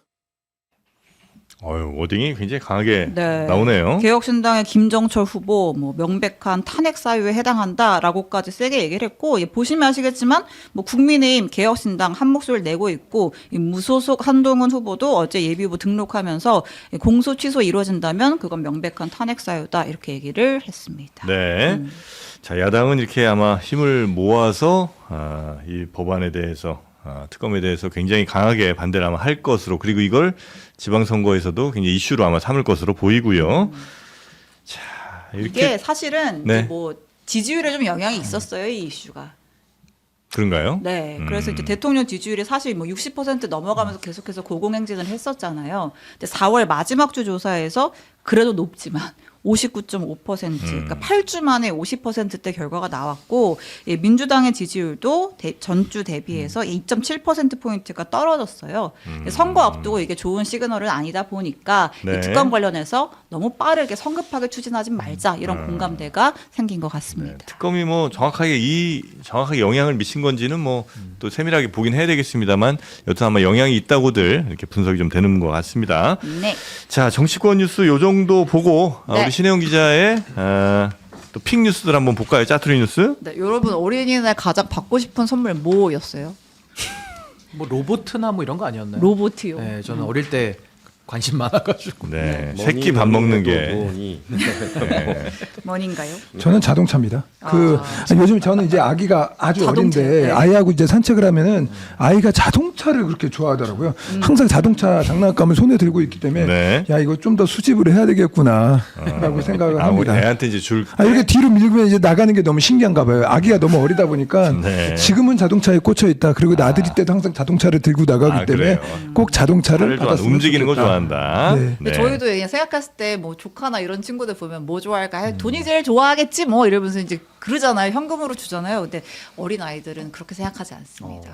워딩이 굉장히 강하게
네.
나오네요.
개혁신당의 김정철 후보 뭐 명백한 탄핵 사유에 해당한다라고까지 세게 얘기를 했고, 보시면 아시겠지만 뭐 국민의힘 개혁신당 한 목소리를 내고 있고, 이 무소속 한동훈 후보도 어제 예비후보 등록하면서 공소 취소 이루어진다면 그건 명백한 탄핵 사유다 이렇게 얘기를 했습니다.
네. 자, 야당은 이렇게 아마 힘을 모아서 이 법안에 대해서 특검에 대해서 굉장히 강하게 반대를 아마 할 것으로, 그리고 이걸 지방선거에서도 굉장히 이슈로 아마 삼을 것으로 보이고요. 자, 이렇게
이게 사실은
네.
이제 뭐 지지율에 좀 영향이 있었어요, 이 이슈가.
그런가요?
네. 그래서 이제 대통령 지지율이 사실 뭐 60% 넘어가면서 계속해서 고공행진을 했었잖아요. 근데 4월 마지막 주 조사에서 그래도 높지만 59.5%, 그러니까 8주 만에 50%대 결과가 나왔고, 예, 민주당의 지지율도 전주 대비해서 2.7%포인트가 떨어졌어요. 선거 앞두고 이게 좋은 시그널은 아니다 보니까
네.
이 특검 관련해서 너무 빠르게 성급하게 추진하지 말자 이런 공감대가 생긴 것 같습니다.
특검이 뭐 정확하게 영향을 미친 건지는 뭐 또 세밀하게 보긴 해야 되겠습니다.만 여튼 아마 영향이 있다고들 이렇게 분석이 좀 되는 것 같습니다.
네.
자, 정치권 뉴스 요 정도 보고
네.
우리 신혜영 기자의 또 픽 뉴스들 한번 볼까요? 짜투리 뉴스.
네, 여러분 어린이날 가장 받고 싶은 선물 뭐였어요?
뭐 로보트나 뭐 이런 거 아니었나요?
로봇이요.
네, 저는 어릴 때 관심 많아가지고.
네, 새끼 밥 먹는 게.
뭐인가요?
저는 자동차입니다. 요즘 저는 이제 아기가 아주
자동차,
어린데
네.
아이하고 이제 산책을 하면은 아이가 자동차를 그렇게 좋아하더라고요. 항상 자동차 장난감을 손에 들고 있기 때문에
네.
야 이거 좀 더 수집을 해야 되겠구나라고 생각을
우리
합니다.
애한테 이제 줄.
이렇게 뒤로 밀면 이제 나가는 게 너무 신기한가 봐요. 아기가 너무 어리다 보니까
네.
지금은 자동차에 꽂혀 있다. 그리고 나들이 때도 항상 자동차를 들고 나가기 때문에
그래요.
꼭 자동차를
차를
받았으면
움직이는 거
좋겠다.
좋아한다.
네.
근데 저희도 그냥 생각했을 때 뭐 조카나 이런 친구들 보면 뭐 좋아할까? 돈이 제일 좋아하겠지 뭐 이러면서 이제 그러잖아요. 현금으로 주잖아요. 근데 어린 아이들은 그렇게 생각하지 않습니다.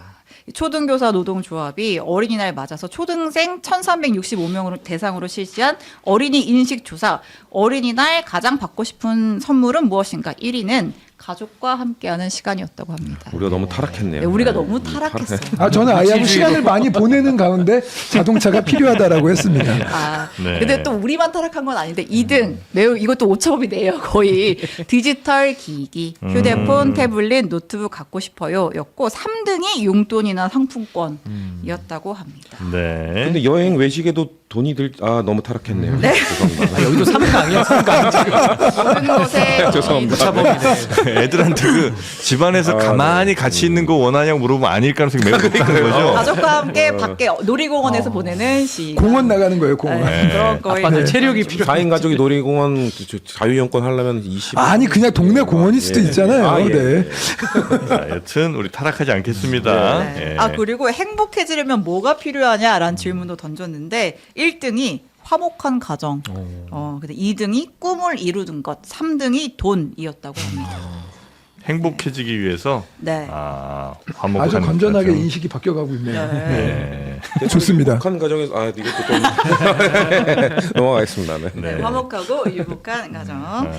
초등교사 노동조합이 어린이날 맞아서 초등생 1,365명을 대상으로 실시한 어린이 인식 조사. 어린이날 가장 받고 싶은 선물은 무엇인가? 1위는 가족과 함께하는 시간이었다고 합니다.
우리가 너무 타락했네요.
네, 우리가 너무 타락했어요.
저는 아이하고 시간을 많이 보내는 가운데 자동차가 필요하다라고 했습니다.
네.
근데 또 우리만 타락한 건 아닌데 2등 매우 이것도 오차범위네요. 거의 디지털 기기, 휴대폰, 태블릿, 노트북 갖고 싶어요였고 3등이 용돈이나 상품권이었다고 합니다.
네.
근데 여행 외식에도 돈이 너무 타락했네요.
네.
죄송합니다.
여기도 3강이야, 3강.
모든 것에
죄송합니다.
애들한테 그 집안에서 가만히 같이 있는 거 원하냐고 물어보면 아닐 가능성이 매우 높다는 거죠.
가족과 함께 밖에 놀이공원에서 보내는 시간.
공원 나가는 거예요, 공원.
네, 그런 거에
아빠들 체력이 필요.
4인 가족이 놀이공원 자유이용권 하려면 20.
아니 그냥 동네 공원일 수도 있잖아요. 네.
자, 여튼 우리 타락하지 않겠습니다.
네.
예.
그리고 행복해지려면 뭐가 필요하냐라는 질문도 던졌는데 1등이 화목한 가정, 근데 2등이 꿈을 이루는 것, 3등이 돈이었다고 합니다.
행복해지기 위해서
네.
화목한
아주 건전하게
가정.
인식이 바뀌어가고 있네요.
네.
좋습니다.
북한 가정에서 이것도 좀 넘어가겠습니다. 네.
네, 화목하고 유복한 가정.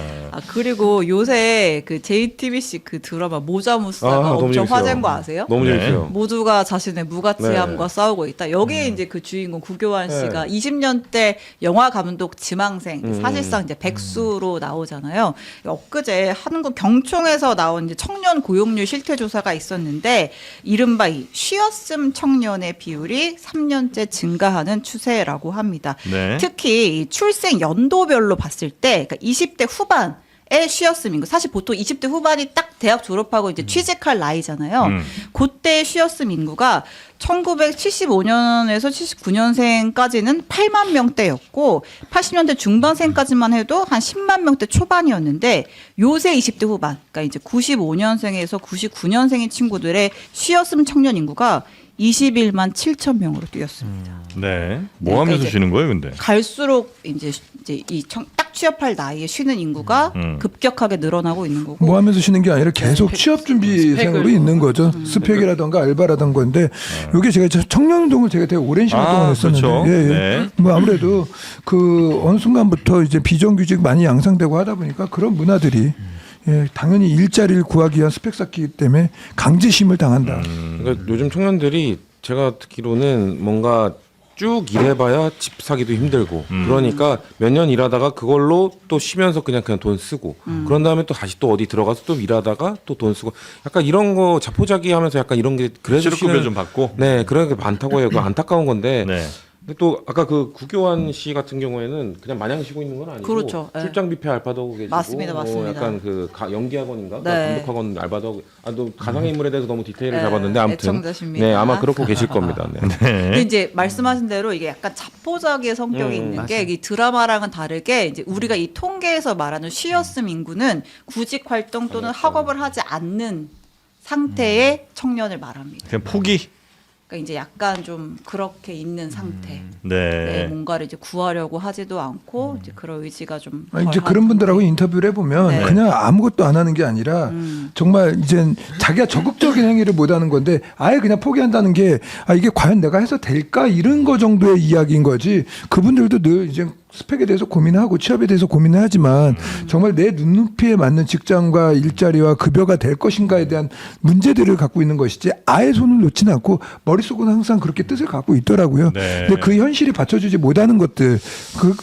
그리고 요새 그 JTBC 그 드라마 모자무스가
너무
엄청
재밌어요.
화제인 거 아세요?
너무
네.
재밌어요.
모두가 자신의 무가치함과
네.
싸우고 있다. 여기에 이제 그 주인공 구교환 씨가 20년대 영화 감독 지망생, 사실상 이제 백수로 나오잖아요. 엊그제 한국 경총에서 나온 이제 청년 고용률 실태 조사가 있었는데 이른바 이 쉬었음 청년의 비율이 3년째 증가하는 추세라고 합니다.
네.
특히 이 출생 연도별로 봤을 때, 그러니까 20대 후반 에 쉬었음 인구. 사실 보통 20대 후반이 딱 대학 졸업하고 이제 취직할 나이잖아요. 그때 쉬었음 인구가 1975년에서 79년생까지는 8만 명대였고 80년대 중반생까지만 해도 한 10만 명대 초반이었는데 요새 20대 후반, 그러니까 이제 95년생에서 99년생인 친구들의 쉬었음 청년 인구가 21만 7천 명으로 뛰었습니다.
네. 뭐 하면서
그러니까
쉬는 거예요, 근데?
갈수록 이제 이 딱 취업할 나이에 쉬는 인구가 급격하게 늘어나고 있는 거고.
뭐 하면서 쉬는 게 아니라 계속 취업 준비생으로 있는 거죠. 스펙이라던가 알바라던가. 근데 이게 제가 청년운동을 제가 되게 오랜 시간 동안 했었는데.
그렇죠.
예, 예.
네.
뭐 아무래도 그 어느 순간부터 이제 비정규직 많이 양상되고 하다 보니까 그런 문화들이 당연히 일자리를 구하기 위한 스펙 쌓기 때문에 강제심을 당한다.
그러니까 요즘 청년들이 제가 듣기로는 뭔가 쭉 일해봐야 집 사기도 힘들고 그러니까 몇 년 일하다가 그걸로 또 쉬면서 그냥 돈 쓰고 그런 다음에 또 다시 또 어디 들어가서 또 일하다가 또 돈 쓰고 약간 이런 거 자포자기하면서 약간 이런 게 그래서
실업급여 좀 받고.
네 그런 게 많다고 해요. 그 안타까운 건데.
네.
근데 또 아까 그 구교환 씨 같은 경우에는 그냥 마냥 쉬고 있는 건 아니고
그렇죠. 네.
출장 뷔페 알바도 하고 계시고
맞습니다, 맞습니다.
약간 그 연기학원인가
네.
감독학원 알바도 하고 또 가상의 인물에 대해서 너무 디테일을
네,
잡았는데 아무튼
애청자십니다.
네 아마 그렇고 계실 겁니다. 네.
근데 이제 말씀하신 대로 이게 약간 자포자기의 성격이 있는 게 이 드라마랑은 다르게 이제 우리가 이 통계에서 말하는 쉬었음 인구는 구직 활동 또는 학업을 하지 않는 상태의 청년을 말합니다.
그냥 포기.
그러니까 이제 약간 좀 그렇게 있는 상태.
네.
네, 뭔가를 이제 구하려고 하지도 않고 이제 그런 의지가 좀
이제
덜한
그런 분들하고
상태.
인터뷰를 해보면
네.
그냥 아무것도 안 하는 게 아니라 정말 이제 자기가 적극적인 행위를 못 하는 건데 아예 그냥 포기한다는 게 이게 과연 내가 해서 될까 이런 거 정도의 이야기인 거지. 그분들도 늘 이제 스펙에 대해서 고민하고 취업에 대해서 고민을 하지만 정말 내 눈높이에 맞는 직장과 일자리와 급여가 될 것인가에 대한 문제들을 갖고 있는 것이지 아예 손을 놓지는 않고 머릿속은 항상 그렇게 뜻을 갖고 있더라고요.
네.
근데 그 현실이 받쳐주지 못하는 것들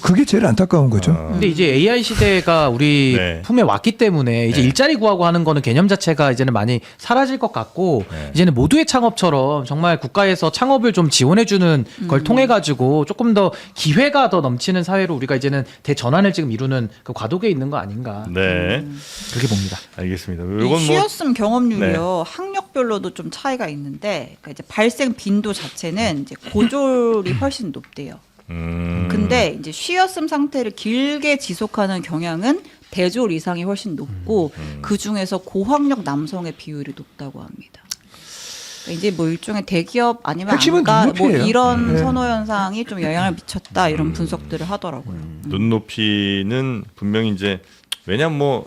그게 제일 안타까운 거죠.
근데 이제 AI 시대가 우리
네.
품에 왔기 때문에 이제
네.
일자리 구하고 하는 거는 개념 자체가 이제는 많이 사라질 것 같고
네.
이제는 모두의 창업처럼 정말 국가에서 창업을 좀 지원해주는 걸 통해 가지고 조금 더 기회가 더 넘치는 사회로 우리가 이제는 대전환을 지금 이루는 그 과도기에 있는 거 아닌가
네.
그렇게 봅니다.
알겠습니다.
이
이건 뭐
쉬었음 경험률이요 학력별로도 좀 차이가 있는데 그러니까 이제 발생 빈도 자체는 이제 고졸이 훨씬 높대요. 근데 이제 쉬었음 상태를 길게 지속하는 경향은 대졸 이상이 훨씬 높고 그 중에서 고학력 남성의 비율이 높다고 합니다. 그러니까 이제 뭐 일종의 대기업 아니면
핵심은
안가 뭐
눈높이예요.
이런
네.
선호 현상이 좀 영향을 미쳤다 이런 분석들을 하더라고요.
눈높이는 분명히 이제 왜냐면 뭐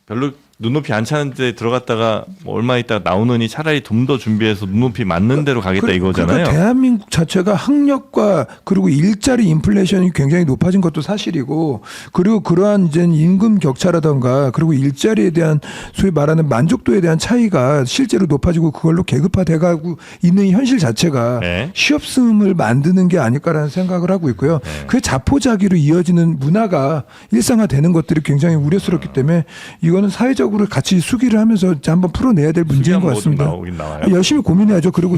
별로 눈높이 안 차는데 들어갔다가 뭐 얼마 있다가 나오느니 차라리 좀 더 준비해서 눈높이 맞는 대로 가겠다 이거잖아요.
그러니까 대한민국 자체가 학력과 그리고 일자리 인플레이션이 굉장히 높아진 것도 사실이고 그리고 그러한 이제 임금 격차라던가 그리고 일자리에 대한 소위 말하는 만족도에 대한 차이가 실제로 높아지고 그걸로 계급화돼가고 있는 현실 자체가
네.
쉬없음을 만드는 게 아닐까라는 생각을 하고 있고요. 그 자포자기로 이어지는 문화가 일상화되는 것들이 굉장히 우려스럽기 때문에 이거는 사회적 으로 같이 수기를 하면서 한번 풀어내야 될 문제인 것 같습니다.
나오긴 나와요.
열심히 고민해야죠. 그리고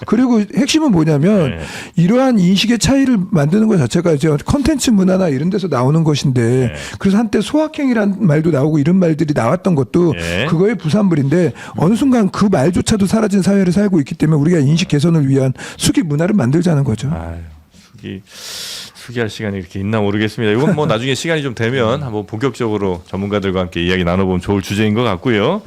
그리고 핵심은 뭐냐면
네.
이러한 인식의 차이를 만드는 것 자체가 이제 컨텐츠 문화나 이런 데서 나오는 것인데
네.
그래서 한때 소확행이란 말도 나오고 이런 말들이 나왔던 것도
네.
그거의 부산물인데 어느 순간 그 말조차도 사라진 사회를 살고 있기 때문에 우리가 인식 개선을 위한 수기 문화를 만들자는 거죠.
아유, 수기할 시간이 이렇게 있나 모르겠습니다. 이건 뭐 나중에 시간이 좀 되면 한번 본격적으로 전문가들과 함께 이야기 나눠보면 좋을 주제인 것 같고요.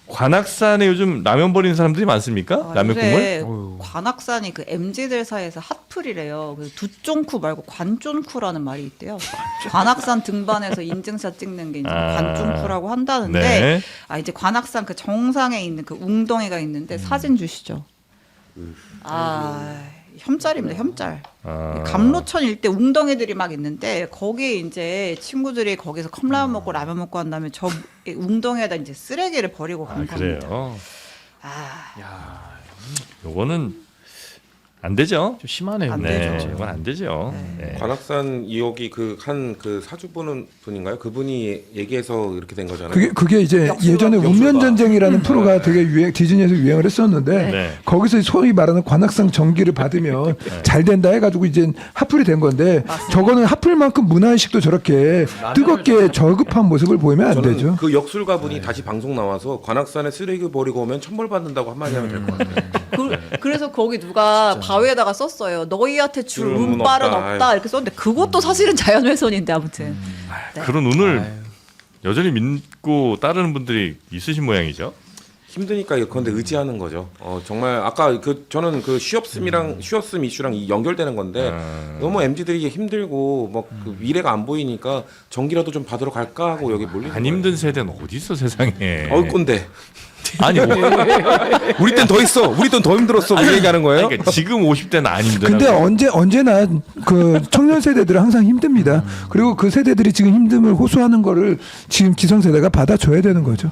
관악산에 요즘 라면 버리는 사람들이 많습니까? 라면
요새
국물?
관악산이 그 MZ들 사이에서 핫플이래요. 그 두쫑쿠 말고 관쫀쿠라는 말이 있대요. 관악산 등반에서 인증샷 찍는 게 이제 관쫀쿠라고 한다는데
네.
이제 관악산 그 정상에 있는 그 웅덩이가 있는데 사진 주시죠. 혐짤입니다. 혐짤. 감로천 일대 웅덩이들이 막 있는데 거기에 이제 친구들이 거기서 컵라면 먹고 라면 먹고 한 다음에 저 웅덩이에다 이제 쓰레기를 버리고 간 겁니다.
그래요. 요거는 안 되죠.
좀 심하네요.
안
네,
되죠.
이건 안 되죠. 네.
관악산 2억이 그 한 그 사주 분인가요? 그분이 얘기해서 이렇게 된 거잖아요.
그게 이제 예전에 운면 전쟁이라는 프로가 되게 디즈니에서 유행을 했었는데
네.
거기서 소위 말하는 관악산 전기를 받으면 잘 된다 해가지고 이제 핫플이 된 건데 저거는 핫플만큼 문화의식도 저렇게 뜨겁게 저급한 모습을 보이면 안
저는
되죠.
그 역술가분이 다시 방송 나와서 관악산에 쓰레기 버리고 오면 천벌 받는다고 한마디 하면 될 것 같아요.
그래서 거기 누가 바위에다가 썼어요. 너희한테 줄 운빨은 없다 이렇게 썼는데 그것도 사실은 자연훼손인데 아무튼. 네.
그런 운을 여전히 믿고 따르는 분들이 있으신 모양이죠.
힘드니까 그런데 의지하는 거죠. 정말 아까 저는 그 쉬었음 이슈랑 연결되는 건데 너무 MZ들이 힘들고 뭐 그 미래가 안 보이니까 전기라도 좀 받으러 갈까 하고 여기 몰리는
안 힘든 세대는 어디 있어 세상에.
꼰대.
아니 뭐.
우리 땐 더 있어. 우리 땐 더 힘들었어. 뭐 얘기하는 거예요?
그러니까 지금 50대는 안 힘드나.
근데 언제나 그 청년 세대들은 항상 힘듭니다. 그리고 그 세대들이 지금 힘듦을 호소하는 거를 지금 기성세대가 받아줘야 되는 거죠.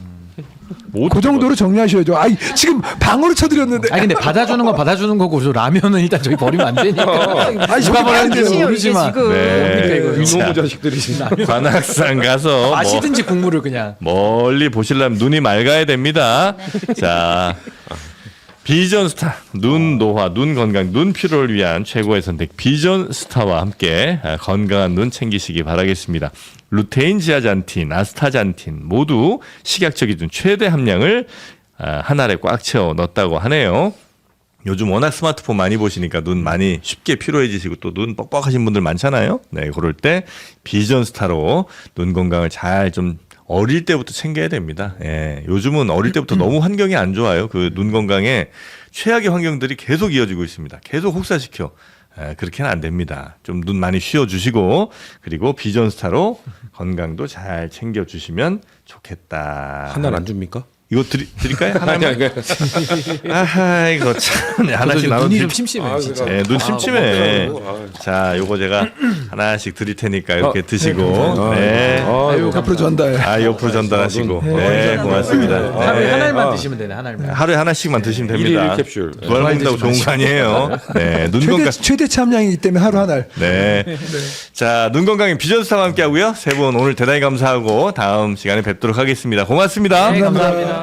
그 정도로 정리하셔야죠. 아이 지금 방으로 쳐드렸는데.
아니 근데 받아주는 건 받아주는 거고 저 라면은 일단 저희 버리면 안 되니까.
아니,
누가 버렸는지
이게
모르지만.
지금.
네.
유노부 자식들이 진짜.
관악산 가서 뭐
마시든지 국물을 그냥.
멀리 보시려면 눈이 맑아야 됩니다. 자, 비전 스타 눈 노화, 눈 건강, 눈 피로를 위한 최고의 선택 비전 스타와 함께 건강한 눈 챙기시기 바라겠습니다. 루테인, 지아잔틴, 아스타잔틴 모두 식약처 기준 최대 함량을 한 알에 꽉 채워 넣었다고 하네요. 요즘 워낙 스마트폰 많이 보시니까 눈 많이 쉽게 피로해지시고 또 눈 뻑뻑하신 분들 많잖아요. 네, 그럴 때 비전 스타로 눈 건강을 잘 좀 어릴 때부터 챙겨야 됩니다. 예, 요즘은 어릴 때부터 너무 환경이 안 좋아요. 그 눈 건강에 최악의 환경들이 계속 이어지고 있습니다. 계속 혹사시켜. 그렇게는 안 됩니다. 좀 눈 많이 쉬어주시고 그리고 비전 스타로 건강도 잘 챙겨주시면 좋겠다.
하나는 안 줍니까?
이거 드릴까요? 하나만. 아하, 이거 참 하나씩 나눠
눈이 좀 심심해 진짜.
네, 눈 심심해. 자, 요거 제가 하나씩 드릴 테니까 이렇게 드시고. 네.
앞으로 전달.
옆으로 전달하시고. 네, 고맙습니다.
하루에
네.
한 알만 드시면 되네 한 알만.
하루에 하나씩만 드시면 됩니다.
1일 캡슐.
두 알 먹는다고 좋은 거 아니에요. 네, 눈 건강.
최대 참량이기 때문에 하루 한 알.
네. 자, 눈 건강인 비전스타와 함께 하고요. 세 분 오늘 대단히 감사하고 다음 시간에 뵙도록 하겠습니다. 고맙습니다.
네, 감사합니다.